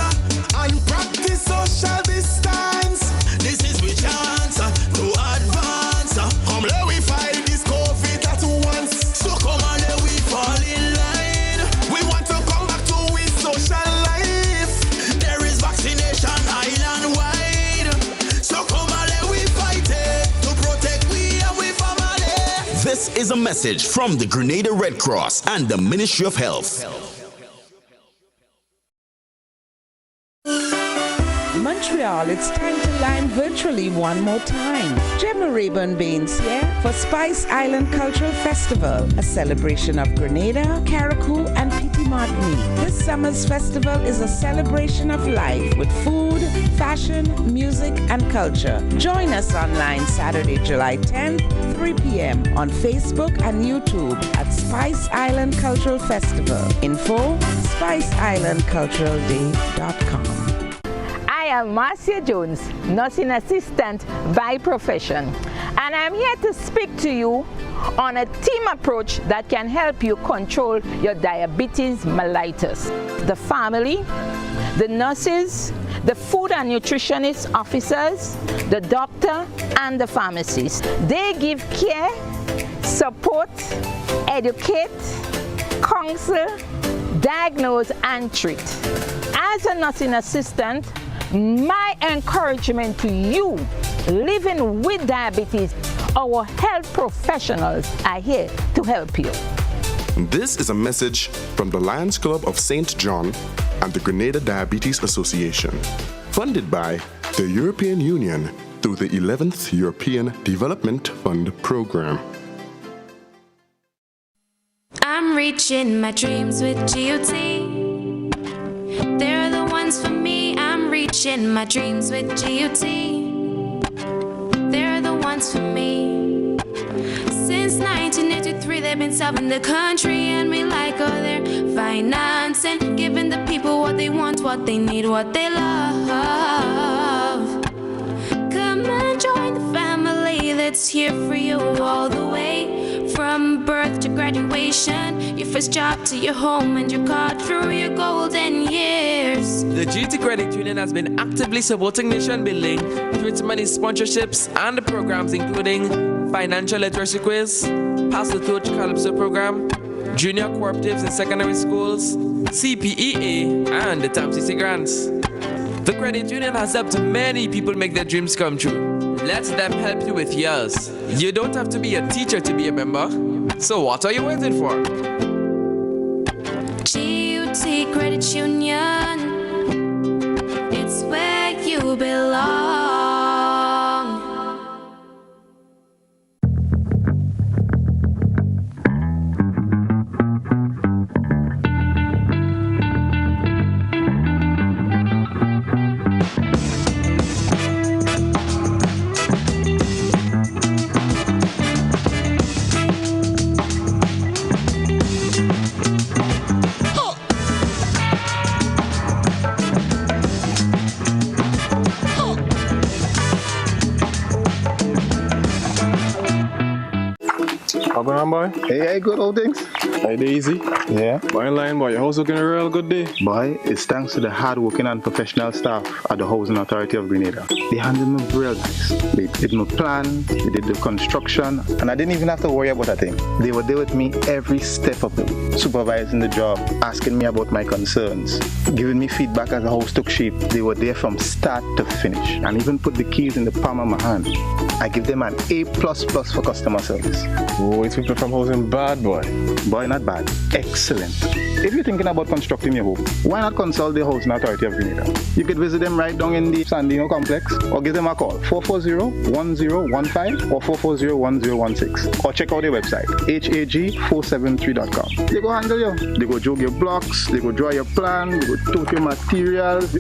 and practice social distance. This is we chance to advance. Come let we fight this COVID at once. So come on, let we fall in line. We want to come back to we social life. There is vaccination island wide. So come on, let we fight it to protect we and we family. This is a message from the Grenada Red Cross and the Ministry of Health. Montreal, it's time to line virtually one more time. Gemma Rayburn Baines here for Spice Island Cultural Festival, a celebration of Grenada, Carriacou, and Petit Martinique. This summer's festival is a celebration of life with food, fashion, music, and culture. Join us online Saturday, July 10th, 3 p.m. on Facebook and YouTube at Spice Island Cultural Festival. Info, spiceislandculturalday.com. I am Marcia Jones, nursing assistant by profession, and I'm here to speak to you on a team approach that can help you control your diabetes mellitus. The family, the nurses, the food and nutritionist officers, the doctor, and the pharmacist. They give care, support, educate, counsel, diagnose, and treat. As a nursing assistant, my encouragement to you living with diabetes, our health professionals are here to help you. This is a message from the Lions Club of St. John and the Grenada Diabetes Association, funded by the European Union through the 11th European Development Fund program. I'm reaching my dreams with GOT. They're the ones for me. I'm reaching my dreams with GOT. They're the ones for me. Since 1983, they've been serving the country, and we like all their financing, giving the people what they want, what they need, what they love. Come and join the family that's here for you all the way, from birth to graduation, your first job to your home, and your card through your golden years. The GT Credit Union has been actively supporting nation building through its many sponsorships and programs, including Financial Literacy Quiz, Pass the Torch Calypso Program, Junior Cooperatives in Secondary Schools, CPEA, and the TAMCC Grants. The credit union has helped many people make their dreams come true. Let them help you with yours. You don't have to be a teacher to be a member. So what are you waiting for? GUT Credit Union. How going on, boy? Hey, good old things. Hey, easy. Yeah. Boy, in line, boy. Your house looking a real good day. Boy, it's thanks to the hard-working and professional staff at the Housing Authority of Grenada. They handled me real nice. They did my plan, they did the construction, and I didn't even have to worry about a thing. They were there with me every step of the way, supervising the job, asking me about my concerns, giving me feedback as the house took shape. They were there from start to finish, and even put the keys in the palm of my hand. I give them an A++ for customer service. Oh, it's people from housing bad, boy. Boy, not bad. Excellent. If you're thinking about constructing your home, why not consult the Housing Authority of Grenada? You could visit them right down in the Sandino complex, or give them a call, 440-1015 or 440-1016. Or check out their website, hag473.com. They go handle you. They go jog your blocks, they go draw your plan, they go tote your materials.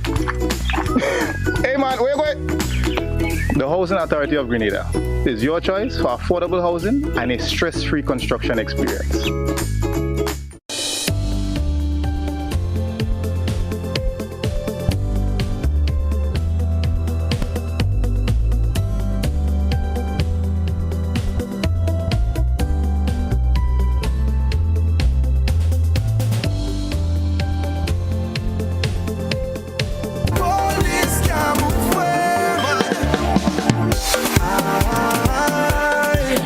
Hey man, where you going? The Housing Authority of Grenada is your choice for affordable housing and a stress-free construction experience.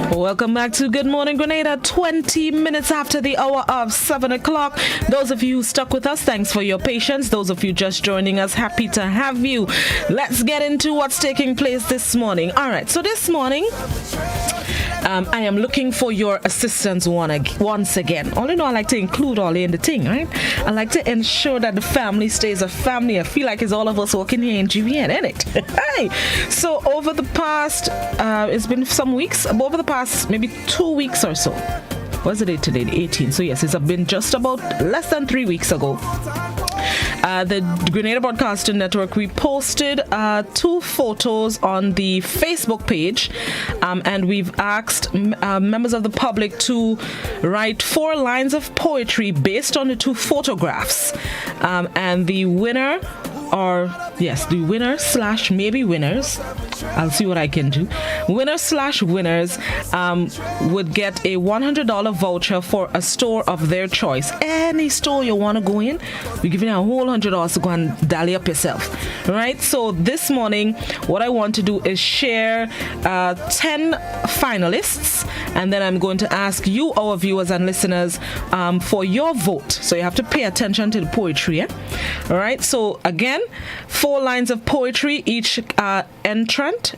Welcome back to Good Morning Grenada, 20 minutes after the hour of 7 o'clock. Those of you who stuck with us, thanks for your patience. Those of you just joining us, happy to have you. Let's get into what's taking place this morning. All right, so this morning, I am looking for your assistance once again. All in all, I like to include all in the thing, right? I like to ensure that the family stays a family. I feel like it's all of us working here in GVN, isn't it? Hey! So over the past, it's been some weeks, over the past maybe 2 weeks or so. What's the date today? The 18th. So yes, it's been just about less than 3 weeks ago. The Grenada Broadcasting Network, we posted 2 photos on the Facebook page, and we've asked members of the public to write 4 lines of poetry based on the 2 photographs. And the winner, or yes, the winner / maybe winners, I'll see what I can do. Winner / winners would get a $100 voucher for a store of their choice. Any store you want to go in, we're giving you a whole $100 to go and dally up yourself. Right? So this morning, what I want to do is share 10 finalists, and then I'm going to ask you, our viewers and listeners, for your vote. So you have to pay attention to the poetry. All right? So again, 4 lines of poetry. Each entrant,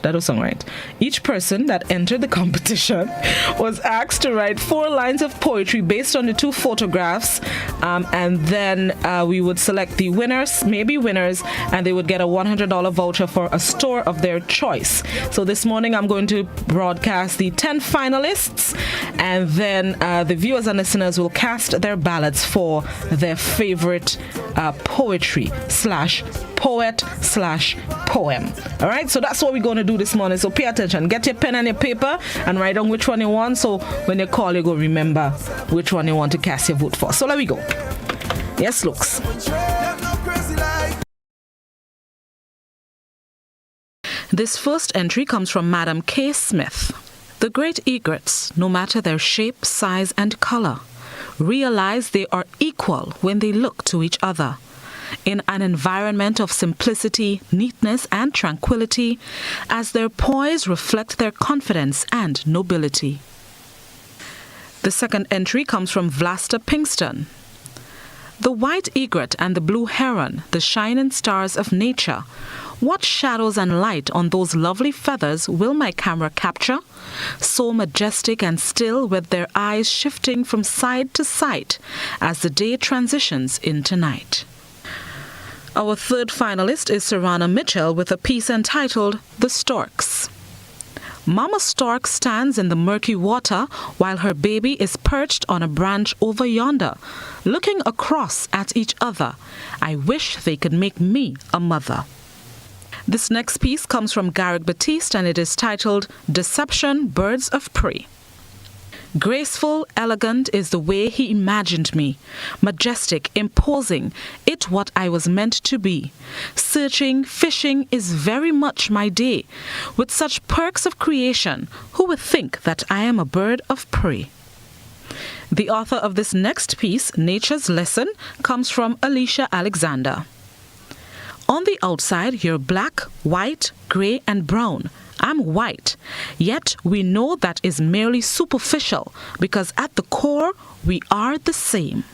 that was song right. Each person that entered the competition was asked to write 4 lines of poetry based on the 2 photographs, and then we would select the winners, maybe winners, and they would get a $100 voucher for a store of their choice. So this morning I'm going to broadcast the 10 finalists, and then the viewers and listeners will cast their ballots for their favorite poetry / poet / poem. All right, so that's what we're going to do this morning. So pay attention, get your pen and your paper and write down which one you want, so when they call you go remember which one you want to cast your vote for. So let me go. Yes, looks. This first entry comes from Madam K. Smith. The great egrets, no matter their shape, size and color, realize they are equal when they look to each other. In an environment of simplicity, neatness, and tranquility, as their poise reflect their confidence and nobility. The second entry comes from Vlasta Pinkston. The white egret and the blue heron, the shining stars of nature. What shadows and light on those lovely feathers will my camera capture? So majestic and still, with their eyes shifting from side to side as the day transitions into night. Our third finalist is Serana Mitchell with a piece entitled The Storks. Mama Stork stands in the murky water while her baby is perched on a branch over yonder, looking across at each other. I wish they could make me a mother. This next piece comes from Garrick Batiste, and it is titled Deception, Birds of Prey. Graceful, elegant is the way he imagined me. Majestic, imposing, it what I was meant to be. Searching, fishing is very much my day. With such perks of creation, who would think that I am a bird of prey? The author of this next piece, Nature's Lesson, comes from Alicia Alexander. On the outside, you're black, white, grey and brown. I'm white, yet we know that is merely superficial because at the core, we are the same.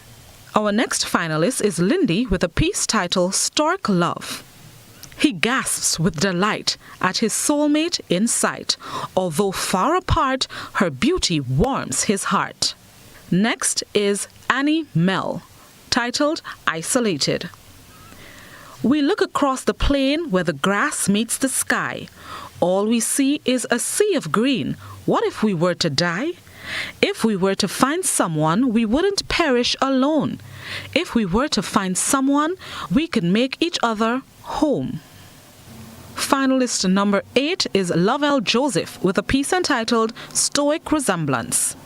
Our next finalist is Lindy with a piece titled Stork Love. He gasps with delight at his soulmate in sight. Although far apart, her beauty warms his heart. Next is Annie Mel, titled Isolated. We look across the plain where the grass meets the sky. All we see is a sea of green. What if we were to die? If we were to find someone, we wouldn't perish alone. If we were to find someone, we could make each other home. Finalist number 8 is Lovell Joseph with a piece entitled Stoic Resemblance.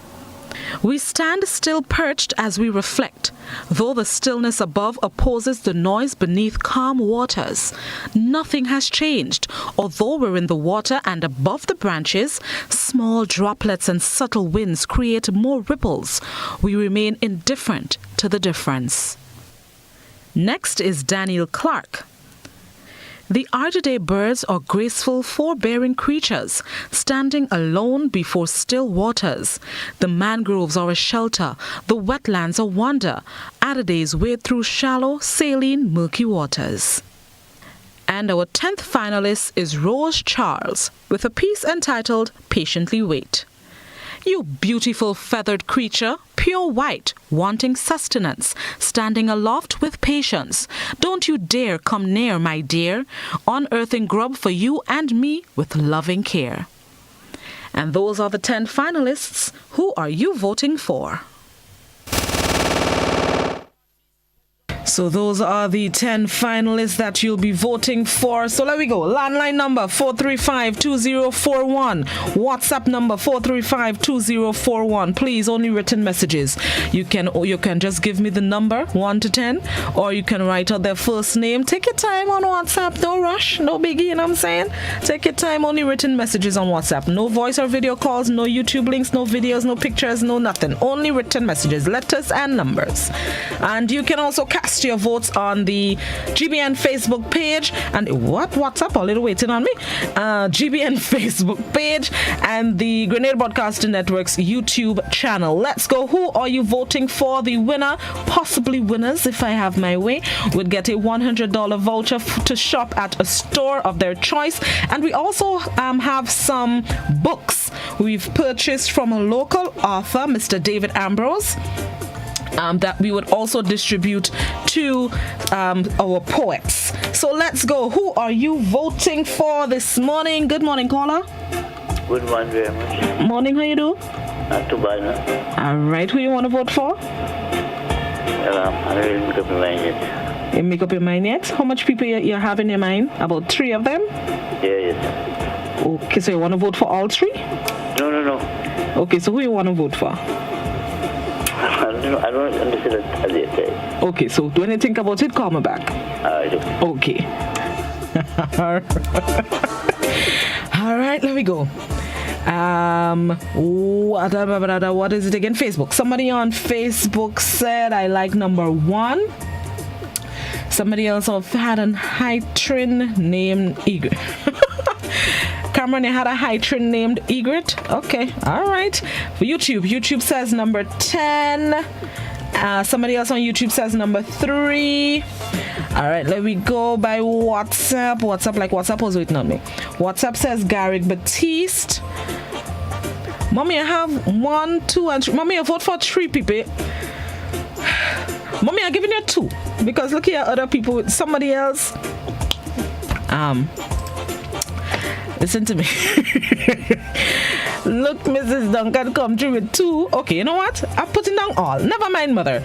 We stand still perched as we reflect, though the stillness above opposes the noise beneath calm waters. Nothing has changed, although we're in the water and above the branches, small droplets and subtle winds create more ripples. We remain indifferent to the difference. Next is Daniel Clark. The Ardide birds are graceful, forbearing creatures, standing alone before still waters. The mangroves are a shelter, the wetlands a wonder. Ardides wade through shallow, saline, murky waters. And our 10th finalist is Rose Charles, with a piece entitled Patiently Wait. You beautiful feathered creature, pure white, wanting sustenance, standing aloft with patience. Don't you dare come near, my dear, unearthing grub for you and me with loving care. And those are the 10 finalists. Who are you voting for? So those are the 10 finalists that you'll be voting for. So let me go. Landline number 435-2041. WhatsApp number 435-2041. Please, only written messages. You can just give me the number 1 to 10, or you can write out their first name. Take your time on WhatsApp. No rush. No biggie, you know what I'm saying? Take your time. Only written messages on WhatsApp. No voice or video calls, no YouTube links, no videos, no pictures, no nothing. Only written messages, letters and numbers. And you can also cast your votes on the GBN Facebook page and WhatsApp, a little waiting on me, GBN Facebook page and the Grenada Broadcasting Network's YouTube channel. Let's go. Who are you voting for? The winner, possibly winners if I have my way, would get a $100 voucher to shop at a store of their choice. And we also have some books we've purchased from a local author, Mr. David Ambrose, that we would also distribute to our poets. So let's go. Who are you voting for this morning? Good morning, caller. Good morning very much. Morning, how you do? Not too bad, no? All right, who you want to vote for? I don't really make up my mind yet. You make up your mind yet? How much people you have in your mind? About 3 of them? Yes. Okay, so you want to vote for all 3? No. Okay, so who you want to vote for? I don't understand it as you say. Okay, so when you think about it, call me back. Okay. All right, let me go. What is it again? Facebook. Somebody on Facebook said I like number 1. Somebody else had a Hytrin named Egret. Cameron, you had a Hytrin named Egret. Okay, all right. For YouTube says number 10. Somebody else on YouTube says number 3. All right, let me go by WhatsApp. WhatsApp was waiting on me. WhatsApp says Garrick Batiste. Mommy, I have 1, 2, and 3. Mommy, I vote for 3 people. Mommy, I'm giving you 2 because look here, other people with somebody else. Listen to me. Look, Mrs. Duncan come through with 2. Okay, you know what? I'm putting down all. Never mind, mother.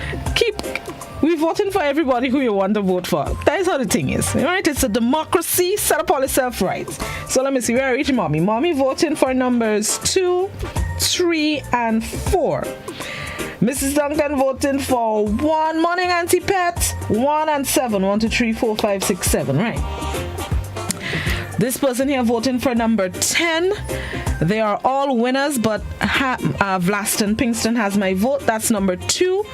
We're voting for everybody who you want to vote for. That is how the thing is. Right? It's a democracy. Set up all yourself right. So let me see. Where are you, Mommy? Mommy voting for numbers 2, 3, and 4. Mrs. Duncan voting for 1. Morning, Auntie Pet. 1 and 7. 1, 2, 3, 4, 5, 6, 7. Right. This person here voting for number 10. They are all winners, but Vlaston Pinkston has my vote. That's number 2.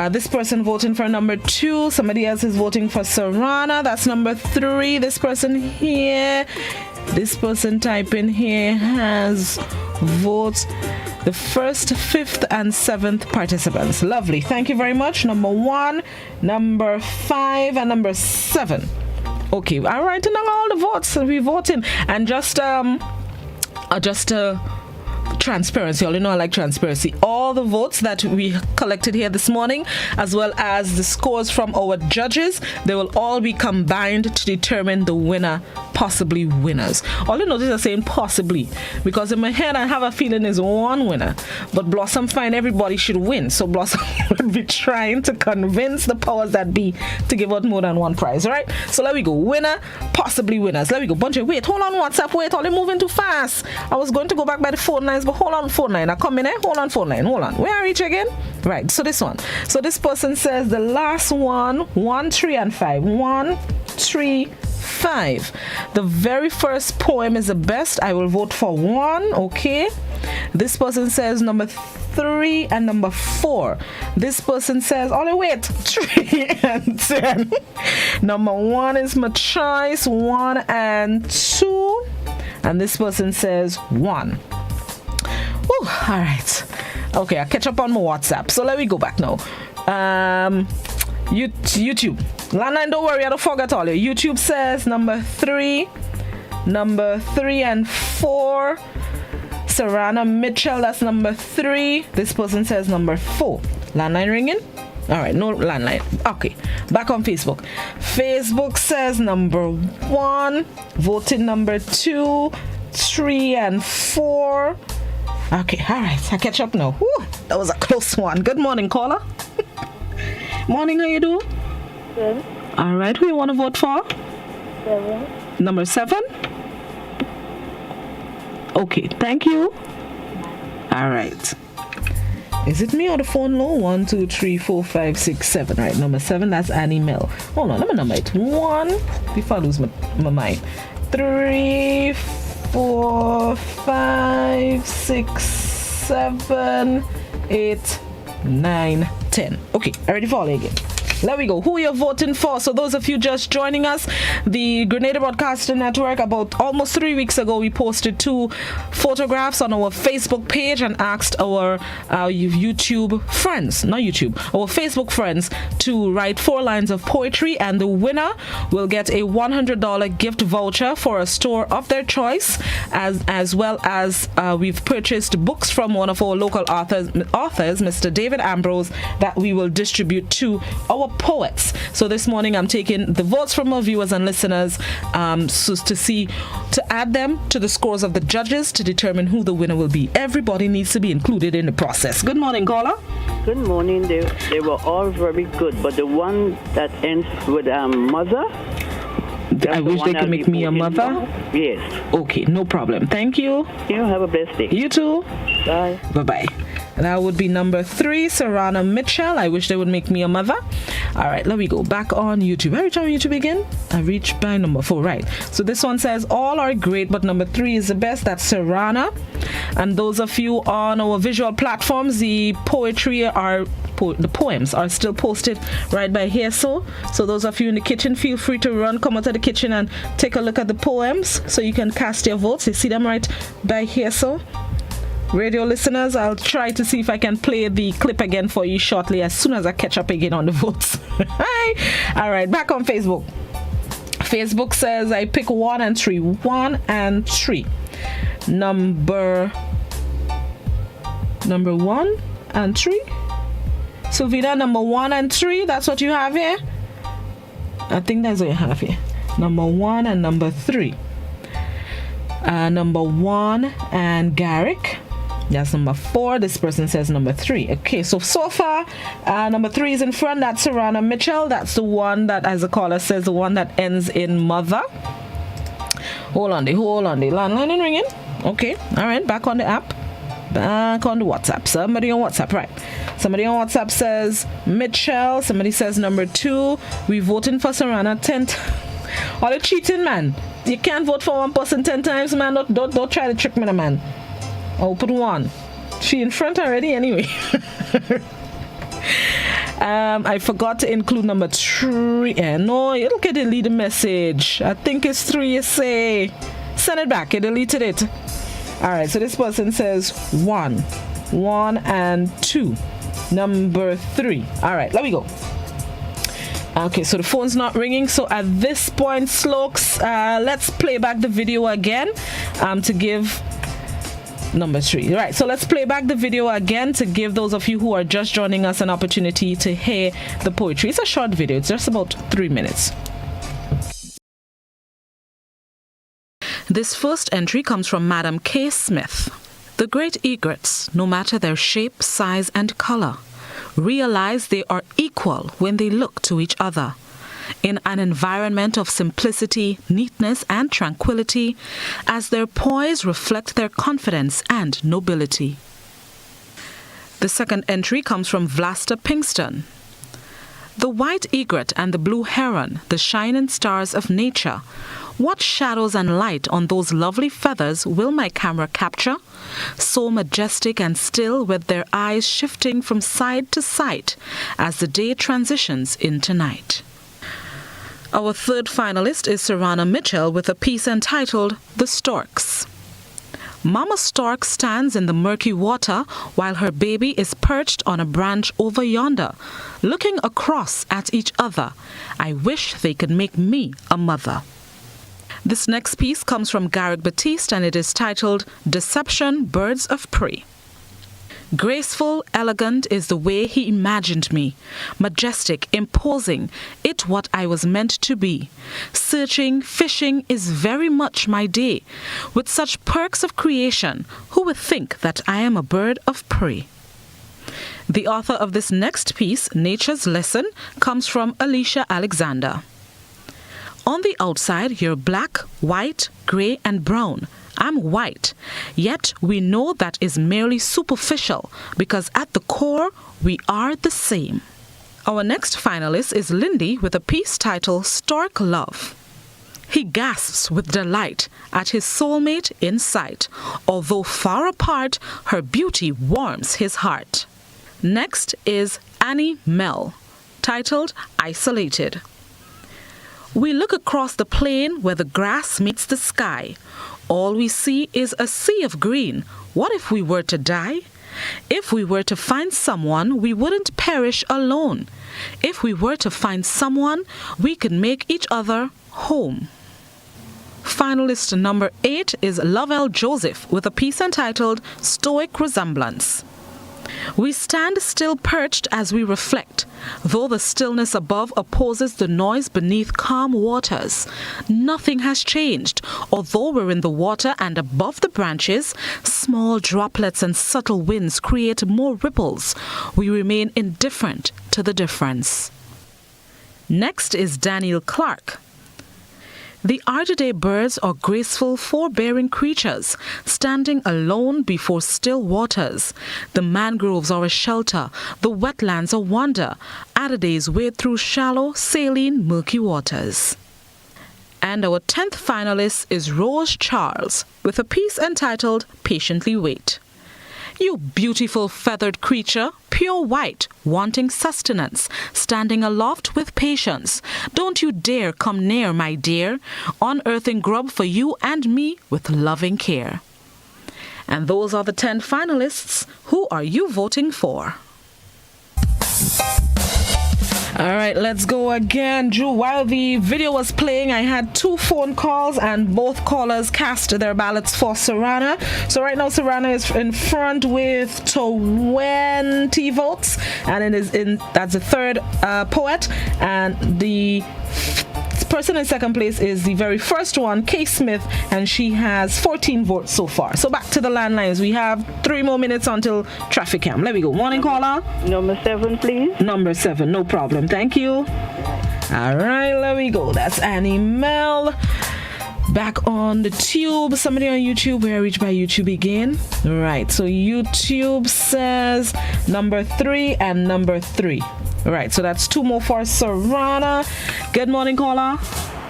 This person voting for number 2. Somebody else is voting for Sarana. That's number 3. This person here. This person typing here has votes the 1st, 5th, and 7th participants. Lovely. Thank you very much. Number 1, number 5, and number 7. Okay, I'm writing down all the votes we're voting. And just transparency. All you know, I like transparency. All the votes that we collected here this morning, as well as the scores from our judges, they will all be combined to determine the winner, possibly winners. All you notice are saying possibly, because in my head I have a feeling there's one winner, but Blossom find everybody should win. So Blossom would be trying to convince the powers that be to give out more than one prize. All right, so let we go. Winner, possibly winners. Let we go. Bunch of wait, hold on WhatsApp, wait, all you moving too fast. I was going to go back by the phone lines, but hold on phone line. I come in there. Hold on phone line. Hold on. Where are each again? Right. So this one. So this person says the last one, 1, 3, and 5. 1, 3, 5. The very first poem is the best. I will vote for 1. Okay. This person says number 3 and number 4. This person says, oh wait, 3 and 10. Number 1 is my choice. 1 and 2. And this person says 1. All right. Okay, I'll catch up on my WhatsApp. So let me go back now. YouTube. Lana, don't worry, I don't forget all you. YouTube says number 3 and 4. Sarana Mitchell, that's number 3. This person says number 4. Landline ringing? All right, no landline. Okay, back on Facebook. Facebook says number 1. Voting number 2, 3, and 4. Okay, all right. I catch up now. Whew, that was a close one. Good morning, caller. Morning, how you doing? Good. All right, who you want to vote for? 7. Number 7? Okay, thank you. All right. Is it me or the phone low? 1, 2, 3, 4, 5, 6, 7. Right, number 7, that's Annie Mel. Hold on, let me number it. 1, before I lose my mind. 3, 4, 5, 6, 7, 8, 9, 10. Okay, I ready for all again. There we go. Who you're voting for? So those of you just joining us, the Grenada Broadcasting Network, about almost 3 weeks ago, we posted 2 photographs on our Facebook page and asked our YouTube friends, not YouTube, our Facebook friends to write 4 lines of poetry, and the winner will get a $100 gift voucher for a store of their choice, as well as we've purchased books from one of our local authors, Mr. David Ambrose, that we will distribute to our poets. So this morning I'm taking the votes from our viewers and listeners to add them to the scores of the judges to determine who the winner will be. Everybody needs to be included in the process. Good morning, caller. Good morning. They were all very good, but the one that ends with mother. I wish they could make me a mother. Yes. Okay, no problem. Thank you. You have a blessed day. You too. Bye. Bye-bye. That would be number 3, Sarana Mitchell. I wish they would make me a mother. All right, let me go back on YouTube. Every time YouTube again, I reach by number 4. Right. So this one says all are great, but number 3 is the best. That's Sarana. And those of you on our visual platforms, the poems are still posted right by here. So those of you in the kitchen, feel free to come out of the kitchen and take a look at the poems so you can cast your votes. You see them right by here. So radio listeners, I'll try to see if I can play the clip again for you shortly as soon as I catch up again on the votes. Hi. All right, back on Facebook. Facebook says I pick 1 and 3. 1 and 3. Number 1 and 3. Sylvina, number 1 and 3. That's what you have here? I think that's what you have here. Number 1 and number 3. Number 1 and Garrick. That's number 4. This person says number 3. Okay, so far, number 3 is in front. That's Sarana Mitchell. That's the one that, as the caller says, the one that ends in mother. Hold on, the landline is ringing. Okay, all right, back on the app. Back on the WhatsApp. Somebody on WhatsApp, right. Somebody on WhatsApp says Mitchell. Somebody says number 2. We voting for Sarana 10. All the cheating, man. You can't vote for one person 10 times, man. Don't try to trick me, man. I'll put 1. She in front already anyway. I forgot to include number 3. No, it'll get delete the message. I think it's 3, you say. Send it back. You deleted it. Alright, so this person says 1. 1 and 2. Number 3. Alright, let me go. Okay, so the phone's not ringing. So at this point, Slokes, let's play back the video again to give number 3. Right, so let's play back the video again to give those of you who are just joining us an opportunity to hear the poetry. It's a short video. It's just about 3 minutes. This first entry comes from Madam K. Smith. The great egrets, no matter their shape, size, and color, realize they are equal when they look to each other. In an environment of simplicity, neatness, and tranquility, as their poise reflect their confidence and nobility. The second entry comes from Vlasta Pinkston. The white egret and the blue heron, the shining stars of nature. What shadows and light on those lovely feathers will my camera capture? So majestic and still, with their eyes shifting from side to side as the day transitions into night. Our third finalist is Sarana Mitchell with a piece entitled The Storks. Mama Stork stands in the murky water while her baby is perched on a branch over yonder, looking across at each other. I wish they could make me a mother. This next piece comes from Garrick Batiste and it is titled Deception, Birds of Prey. Graceful, elegant is the way he imagined me. Majestic, imposing, it what I was meant to be. Searching, fishing is very much my day. With such perks of creation, who would think that I am a bird of prey? The author of this next piece, Nature's Lesson, comes from Alicia Alexander. On the outside, you're black, white, gray, and brown. I'm white, yet we know that is merely superficial because at the core, we are the same. Our next finalist is Lindy with a piece titled Stork Love. He gasps with delight at his soulmate in sight. Although far apart, her beauty warms his heart. Next is Annie Mell, titled Isolated. We look across the plain where the grass meets the sky. All we see is a sea of green. What if we were to die? If we were to find someone, we wouldn't perish alone. If we were to find someone, we could make each other home. Finalist number 8 is Lovell Joseph with a piece entitled Stoic Resemblance. We stand still perched as we reflect, though the stillness above opposes the noise beneath calm waters. Nothing has changed, although we're in the water and above the branches, small droplets and subtle winds create more ripples. We remain indifferent to the difference. Next is Daniel Clark. The Ardide birds are graceful, forbearing creatures, standing alone before still waters. The mangroves are a shelter, the wetlands a wonder. Ardides wade through shallow, saline, murky waters. And our 10th finalist is Rose Charles, with a piece entitled Patiently Wait. You beautiful feathered creature, pure white, wanting sustenance, standing aloft with patience. Don't you dare come near, my dear, unearthing grub for you and me with loving care. And those are the 10 finalists. Who are you voting for? All right, let's go again. Drew, while the video was playing, I had 2 phone calls and both callers cast their ballots for Sarana. So right now, Sarana is in front with 20 votes, and it is that's the third poet, and the person in second place is the very first one, Kay Smith, and she has 14 votes so far. So back to the landlines. We have 3 more minutes until traffic cam. There we go. Morning caller. Number 7, please. Number 7, no problem. Thank you. All right, there we go. That's Annie Mel. Back on the tube. Somebody on YouTube. We are reached by YouTube again. Right. So YouTube says number 3 and number 3. Right. So that's 2 more for Sarana. Good morning, caller.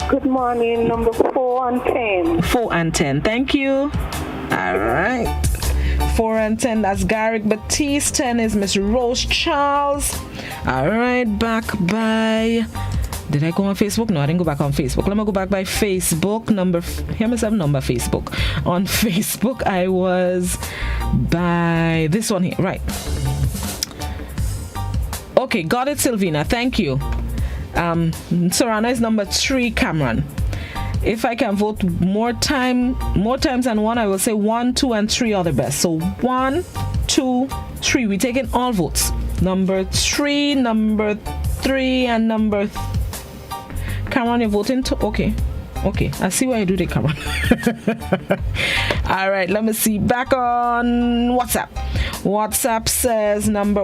Good morning. Number 4 and 10. 4 and 10. Thank you. All right. 4 and 10. That's Garrick Batiste. 10 is Miss Rose Charles. All right. Back by. Did I go on Facebook? No, I didn't go back on Facebook. Let me go back by Facebook. Here myself number Facebook. On Facebook, I was by this one here. Right. Okay, got it, Sylvina. Thank you. Sarana is number 3, Cameron. If I can vote more times than 1, I will say 1, 2, and 3 are the best. So 1, 2, 3. We're taking all votes. Number 3, number 3, and number Cameron, you're voting to? Okay. I see why you do that, Cameron. All right, let me see. Back on WhatsApp. WhatsApp says number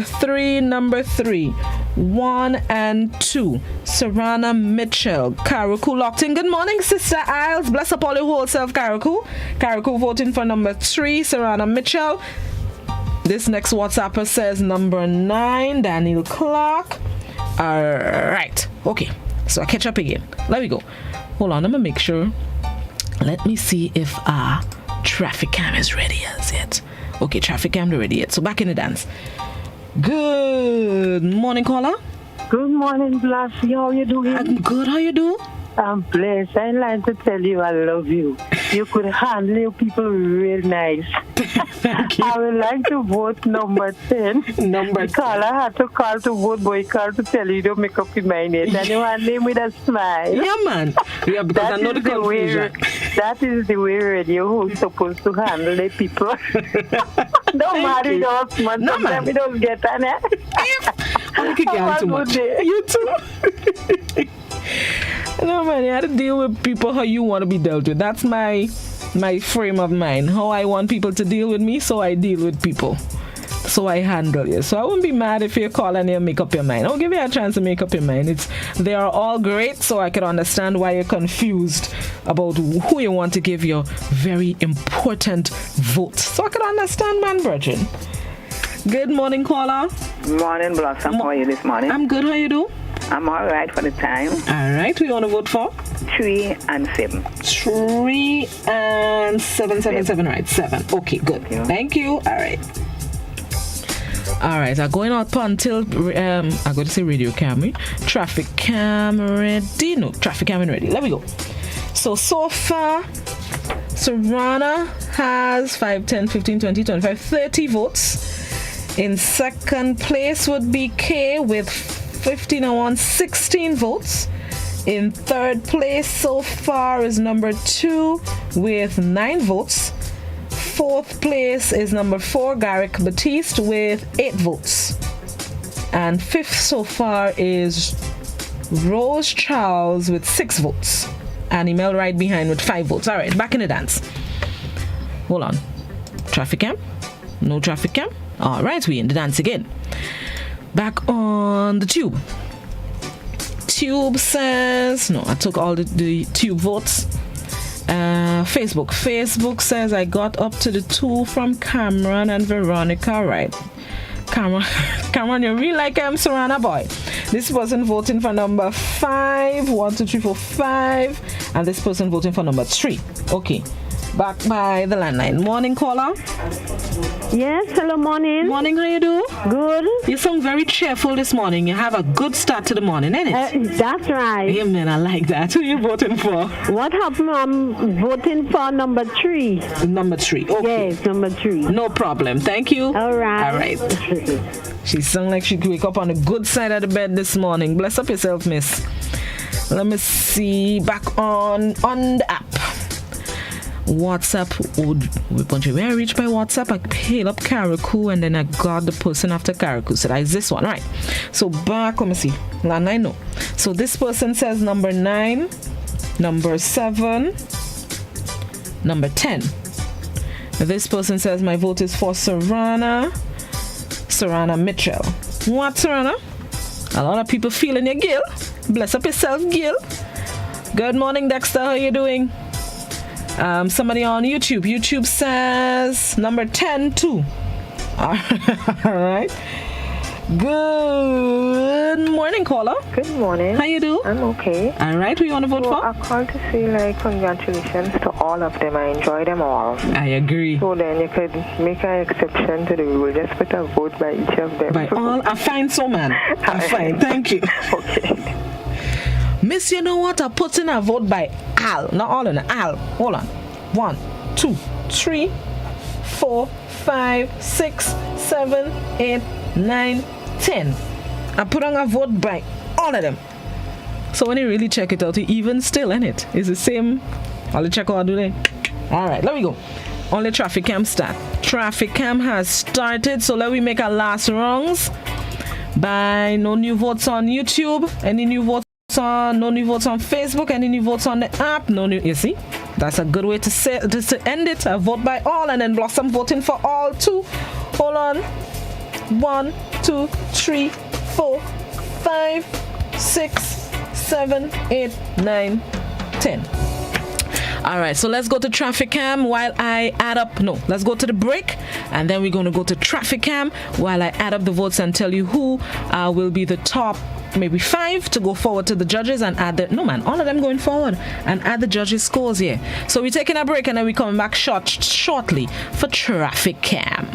3, 1 and 2. Sarana Mitchell. Karaku locked in. Good morning, Sister Isles. Bless up all your whole self, Karaku. Karaku voting for number 3, Sarana Mitchell. This next WhatsApper says number 9, Daniel Clark. All right. Okay. So I catch up again. There we go. Hold on. Let me make sure. Let me see if our traffic cam is ready as yet. Okay, traffic cam is ready yet. So back in the dance. Good morning, caller. Good morning, Blassie. How you doing? I'm good. How you do? I'm blessed. I'd like to tell you I love you. You could handle your people real nice. Thank you. I would like to vote number 10. Number 10. I had to call to vote, boy. Call to tell you don't make up your mind yet. And you want name with a smile. Yeah, man. Yeah, because I know the confusion. That is the way radio who's supposed to handle the people. Don't marry those man. No, man. We don't get on it. I could get too much. You too. No, man, you have to deal with people how you want to be dealt with. That's my frame of mind. How I want people to deal with me, so I deal with people. So I handle you. So I wouldn't be mad if you call and you make up your mind. I'll give you a chance to make up your mind. They are all great, so I can understand why you're confused about who you want to give your very important vote. So I can understand, man, brethren. Good morning, caller. Morning, Blossom. How are you this morning? I'm good. How you do? I'm all right for the time. All right. Who you want to vote for? 3 and 7. 3 and 7, 7, right? 7. Okay, good. Thank you. All right. All right. I'm going up until I'm going to say radio camera. Traffic cam ready. No, traffic cam ready. Let me go. So far, Sarana has 5, 10, 15, 20, 25, 30 votes. In second place would be K with 15 and 1, 16 votes. In third place so far is number 2 with 9 votes. Fourth place is number 4, Garrick Batiste, with 8 votes. And fifth so far is Rose Charles with 6 votes. And Emil right behind with 5 votes. All right, back in the dance. Hold on. Traffic cam? No traffic cam? All right, we in the dance again. Back on the tube. Tube says, no, I took all the tube votes. Facebook says I got up to the 2 from Cameron and Veronica. Right. Cameron, you really like Sarana boy. This person voting for number 5. 1, 2, 3, 4, 5. And this person voting for number 3. Okay. Back by the landline. Morning, caller. Yes, hello, morning. Morning, how you do? Good. You sound very cheerful this morning. You have a good start to the morning, ain't it? That's right. Yeah, man, I like that. Who are you voting for? What happened? I'm voting for number 3. Number 3, okay. Yes, number 3. No problem. Thank you. All right. All right. She sounds like she could wake up on the good side of the bed this morning. Bless up yourself, miss. Let me see. Back on the app. WhatsApp, where I reached by WhatsApp, I hailed up Karaku and then I got the person after Karaku. So that is this one, right? So back, let me see. Landline, no. So this person says number 9, number 7, number 10. This person says my vote is for Serana Mitchell. What, Serana? A lot of people feeling your Gil. Bless up yourself, Gil. Good morning, Dexter. How you doing? Somebody on YouTube. YouTube says number 10 too. All right. Good morning, caller. Good morning. How you do? I'm okay. All right. Who you want to vote for? I called to say congratulations to all of them. I enjoy them all. I agree. So then you could make an exception to the rule. Just put a vote by each of them. By all? I'm fine, so man. I'm fine. Thank you. Okay. Miss, you know what? I put in a vote by Al. Not all in Al. Hold on. 1, 2, 3, 4, 5, 6, 7, 8, 9, 10. I put on a vote by all of them. So when you really check it out, even still in it, it's the same. I'll check out do they. All right, let me go. Only traffic cam start. Traffic cam has started, so let me make our last rounds. By no new votes on YouTube. Any new votes on? No new votes on Facebook. Any new votes on the app? No new. You see, that's a good way to say to end it. I vote by all, and then Blossom voting for all too. Hold on. 1, 2, 3, 4, 5, 6, 7, 8, 9, 10. All right, so let's go to traffic cam while I add up. No, let's go to the break, and then we're going to go to traffic cam while I add up the votes and tell you who will be the top maybe 5 to go forward to the judges and add the all of them going forward and add the judges' scores here. So we're taking a break and then we're coming back shortly for traffic cam.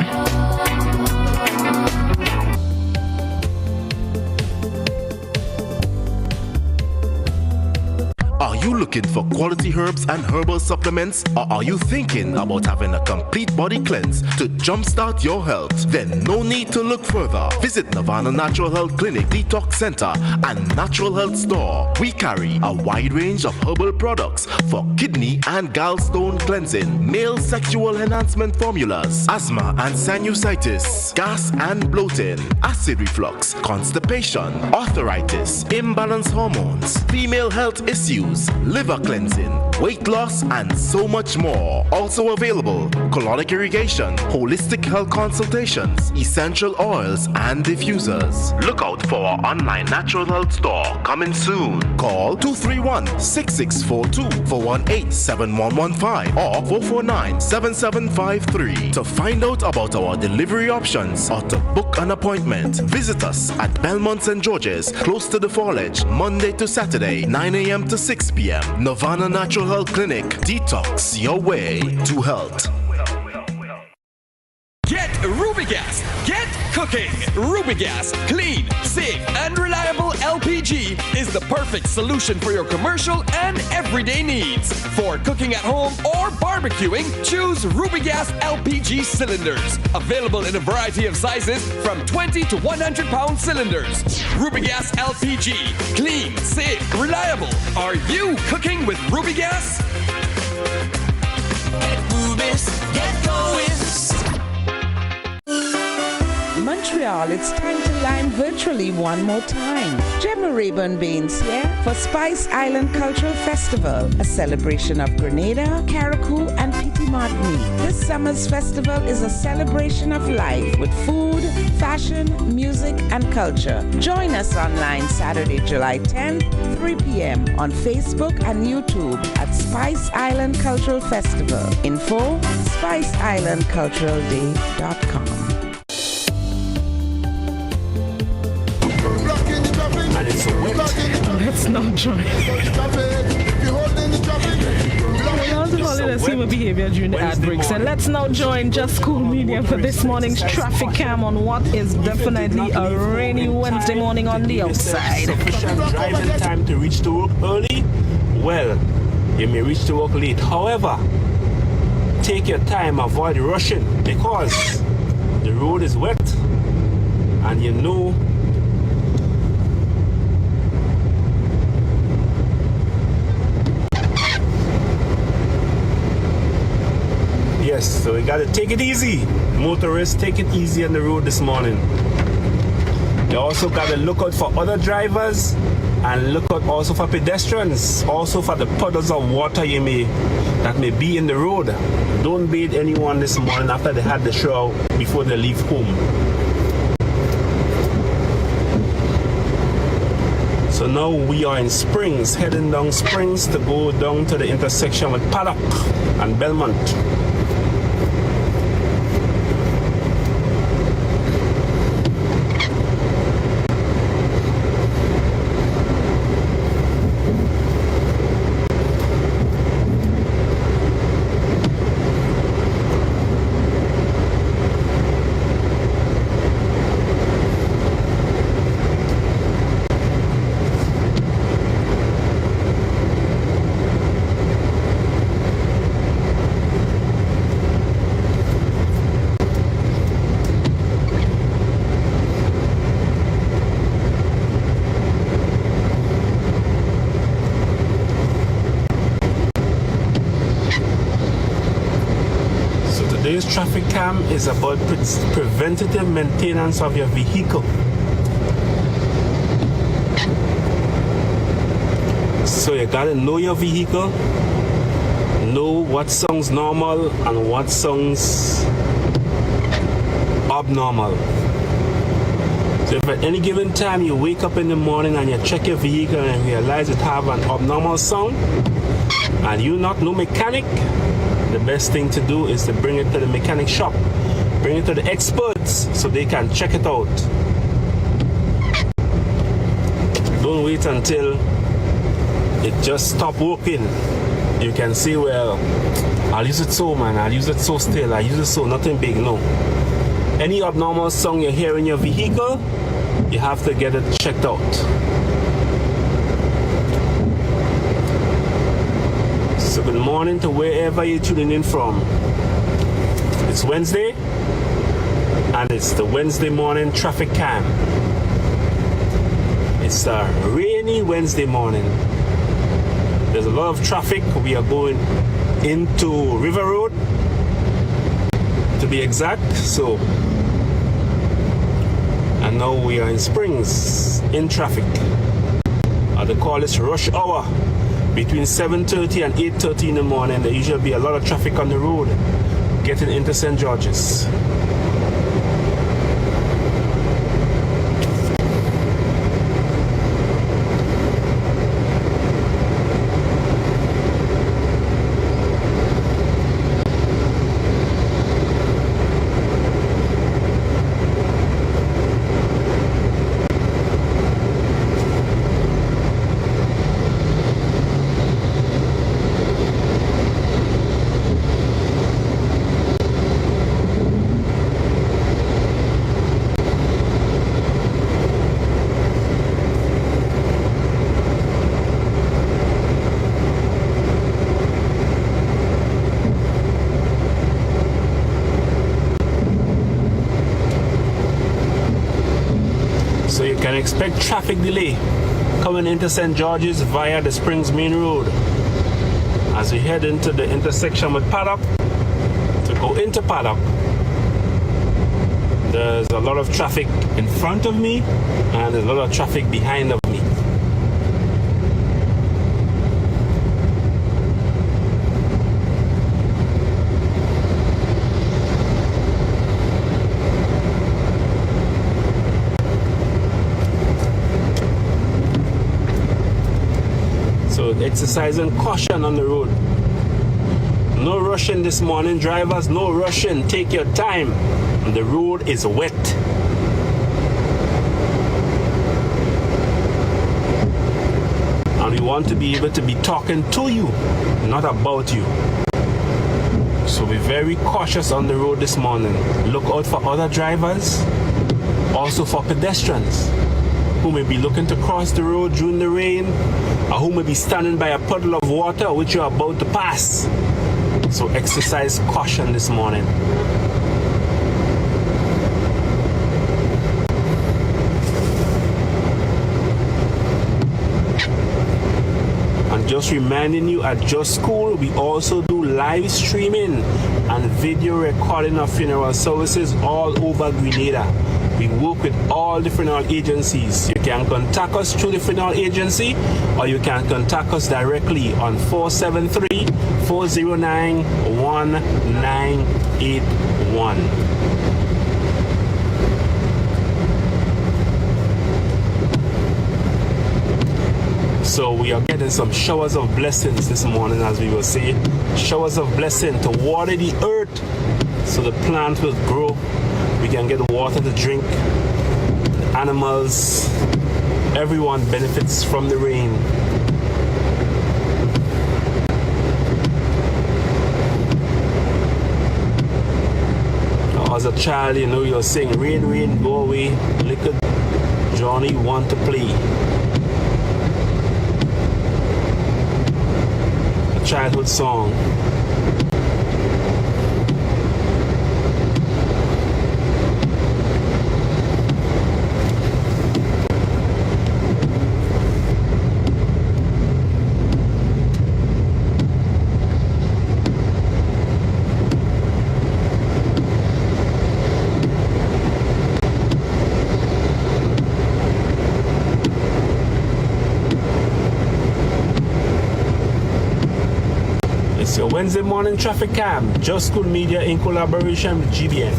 Are you looking for quality herbs and herbal supplements? Or are you thinking about having a complete body cleanse to jumpstart your health? Then no need to look further. Visit Nirvana Natural Health Clinic, Detox Center, and Natural Health Store. We carry a wide range of herbal products for kidney and gallstone cleansing, male sexual enhancement formulas, asthma and sinusitis, gas and bloating, acid reflux, constipation, arthritis, imbalanced hormones, female health issues, liver cleansing, weight loss, and so much more. Also available, colonic irrigation, holistic health consultations, essential oils, and diffusers. Look out for our online natural health store coming soon. Call 231-6642 418-7115 or 449-7753 to find out about our delivery options or to book an appointment. Visit us at Belmont St. George's, close to the Fallage, Monday to Saturday, 9 a.m. to 6 p.m. Nirvana Natural Health Clinic. Detox your way to health. Get Rubigas. Get cooking. Rubigas, clean, safe, and reliable LPG is the perfect solution for your commercial and everyday needs. For cooking at home or barbecuing, choose Rubigas LPG cylinders. Available in a variety of sizes from 20 to 100 pound cylinders. Rubigas LPG, clean, safe, reliable. Are you cooking with Rubigas? Get Rubis, get going. Montreal, it's time to line virtually one more time. Gemma Rayburn Baines here for Spice Island Cultural Festival, a celebration of Grenada, Carriacou, and Petit Martinique. This summer's festival is a celebration of life with food, fashion, music, and culture. Join us online Saturday, July 10th, 3 p.m. on Facebook and YouTube at Spice Island Cultural Festival. Info, spiceislandculturalday.com. Let's not join. Let's see my behavior during the ad breaks. And let's now join Just Cool Media for this morning's traffic cam on what is definitely a rainy Wednesday morning on the outside. Sufficient driving time to reach to work early? Well, you may reach to work late. However, take your time, avoid rushing because the road is wet and you know yes, so we gotta take it easy. Motorists, take it easy on the road this morning. You also gotta look out for other drivers And look out also for pedestrians, also for the puddles of water that may be in the road. Don't bathe anyone this morning after they had the shower before they leave home. So now we are in Springs, heading down Springs to go down to the intersection with Paddock and Belmont. Today's traffic cam is about preventative maintenance of your vehicle. So you gotta know your vehicle, know what sounds normal and what sounds abnormal. So if at any given time you wake up in the morning and you check your vehicle and realize it have an abnormal sound and you're not no mechanic, the best thing to do is to bring it to the mechanic shop. Bring it to the experts so they can check it out. Don't wait until it just stopped working. You can say, well, I'll use it so, man. I'll use it so still. I'll use it so, nothing big. No. Any abnormal sound you hear in your vehicle, you have to get it checked out. So good morning to wherever you're tuning in from. It's Wednesday, and it's the Wednesday morning traffic cam. It's a rainy Wednesday morning. There's a lot of traffic. We are going into River Road, to be exact. So, and now we are in Springs in traffic. They call this rush hour. Between 7:30 and 8:30 in the morning, there usually be a lot of traffic on the road getting into St. George's. So you can expect traffic delay coming into St. George's via the Springs Main Road. As we head into the intersection with Paddock, to go into Paddock, there's a lot of traffic in front of me and there's a lot of traffic behind of me. Exercising caution on the road. No rushing this morning, drivers. No rushing. Take your time. The road is wet. And we want to be able to be talking to you, not about you. So be very cautious on the road this morning. Look out for other drivers, also for pedestrians who may be looking to cross the road during the rain, or who may be standing by a puddle of water which you're about to pass. So exercise caution this morning. And Just reminding you, at Just Cool, we also do live streaming and video recording of funeral services all over Grenada. We work with all the funeral agencies. You can contact us through the funeral agency, or you can contact us directly on 473-409-1981. So we are getting some showers of blessings this morning, as we will say. Showers of blessing to water the earth so the plant will grow. We can get water to drink. Animals, everyone benefits from the rain. As a child, you know, you're saying, rain, rain, go away. Little Johnny want to play. Childhood song. Your Wednesday morning traffic cam, Just Cool Media in collaboration with GBN.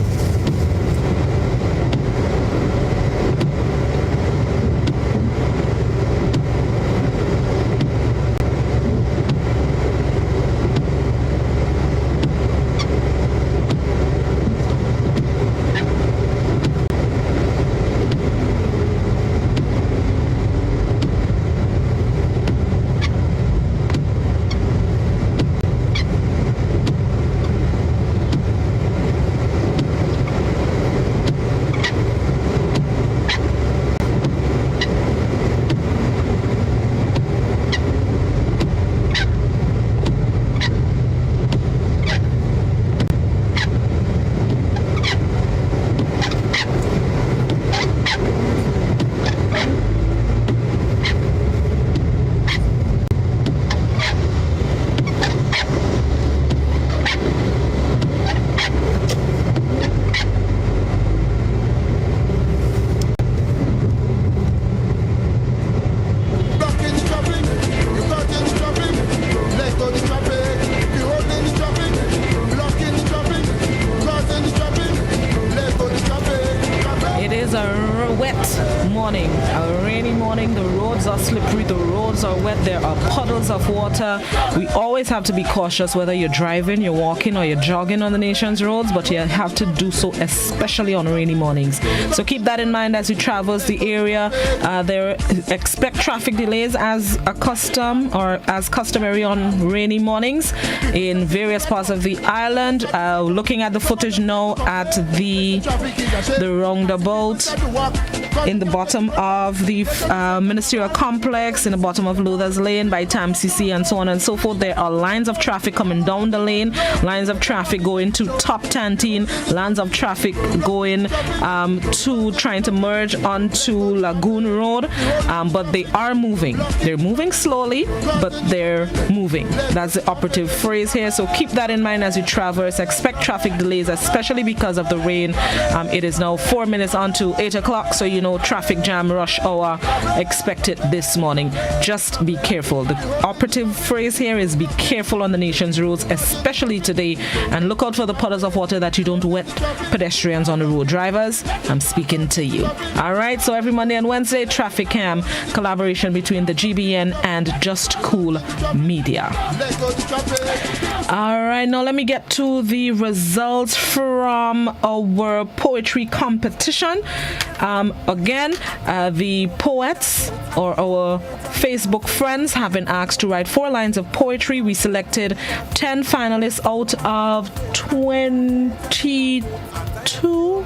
We always have to be cautious whether you're driving, you're walking, or you're jogging on the nation's roads, but you have to do so especially on rainy mornings. So keep that in mind as you traverse the area. Expect traffic delays as customary on rainy mornings in various parts of the island. Looking at the footage now at the roundabout in the bottom of the ministerial complex, in the bottom of Luther's Lane by TAMCC and so on and so forth. There are lines of traffic coming down the lane, lines of traffic going to Top Tantine, lines of traffic going to trying to merge onto Lagoon Road, but they are moving. They're moving slowly, but they're moving. That's the operative phrase here. So keep that in mind as you traverse. Expect traffic delays, especially because of the rain. It is now 4 minutes on to 8 o'clock, so you know traffic jam rush hour expected this morning. Just be careful. The operative phrase here is be careful on the nation's roads, especially today, and look out for the puddles of water that you don't wet pedestrians on the road. Drivers, I'm speaking to you. All right, so every Monday and Wednesday, Traffic Cam, collaboration between the GBN and Just Cool Media. All right, now let me get to the results from our poetry competition. Again, the poets or our Facebook friends have been asked to write 4 lines of poetry. We selected 10 finalists out of 22.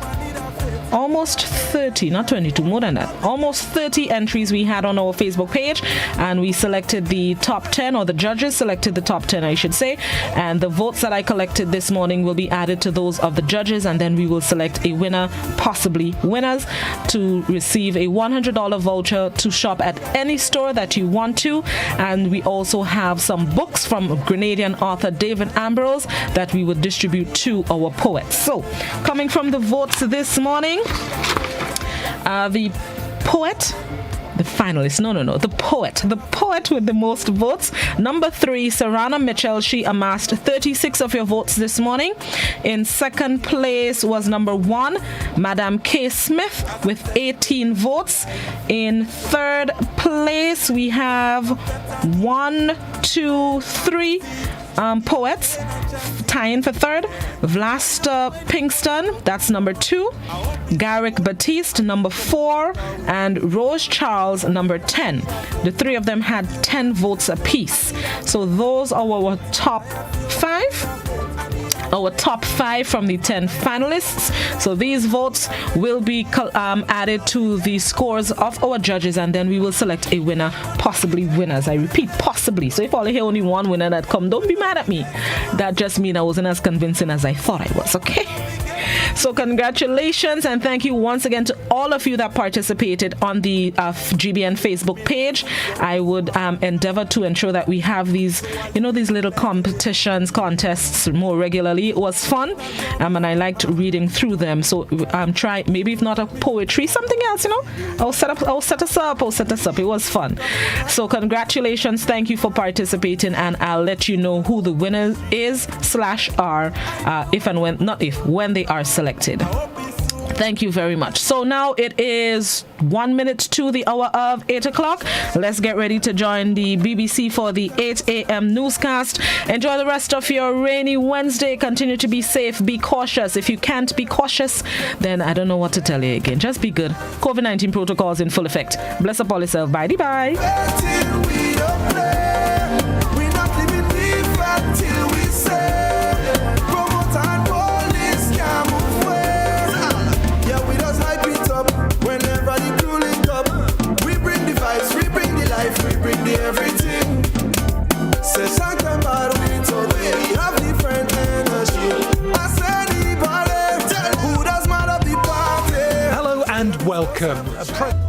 almost 30, not 22, more than that, almost 30 entries we had on our Facebook page, and we selected the top 10, or the judges selected the top 10, I should say, and the votes that I collected this morning will be added to those of the judges, and then we will select a winner, possibly winners, to receive a $100 voucher to shop at any store that you want to. And we also have some books from Grenadian author David Ambrose that we would distribute to our poets. So, coming from the votes this morning, the poet, the finalist, the poet with the most votes, number 3, Sarana Mitchell. She amassed 36 of your votes this morning. In second place was number 1, Madam K. Smith, with 18 votes. In third place, we have 1, 2, 3 poets tying for third. Vlasta Pinkston, that's number 2. Garrick Batiste, number 4. And Rose Charles, number 10. The 3 of them had 10 votes apiece. So those are our top 5. Our top 5 from the 10 finalists. So these votes will be added to the scores of our judges, and then we will select a winner, possibly winners. I repeat, possibly. So if I hear only one winner that come, don't be mad at me. That just means I wasn't as convincing as I thought I was, okay? So congratulations, and thank you once again to all of you that participated on the GBN Facebook page. I would endeavor to ensure that we have these, these little competitions, contests more regularly. It was fun, and I liked reading through them. So try, maybe if not a poetry, something else, I'll set us up. It was fun. So congratulations, thank you for participating, and I'll let you know who the winner is /are when they are selected. Thank you very much. So now it is 1 minute to the hour of 8 o'clock. Let's get ready to join the BBC for the 8 a.m. newscast. Enjoy the rest of your rainy Wednesday. Continue to be safe. Be cautious. If you can't be cautious, then I don't know what to tell you again. Just be good. COVID-19 protocols in full effect. Bless up all yourself. Bye-bye. Welcome.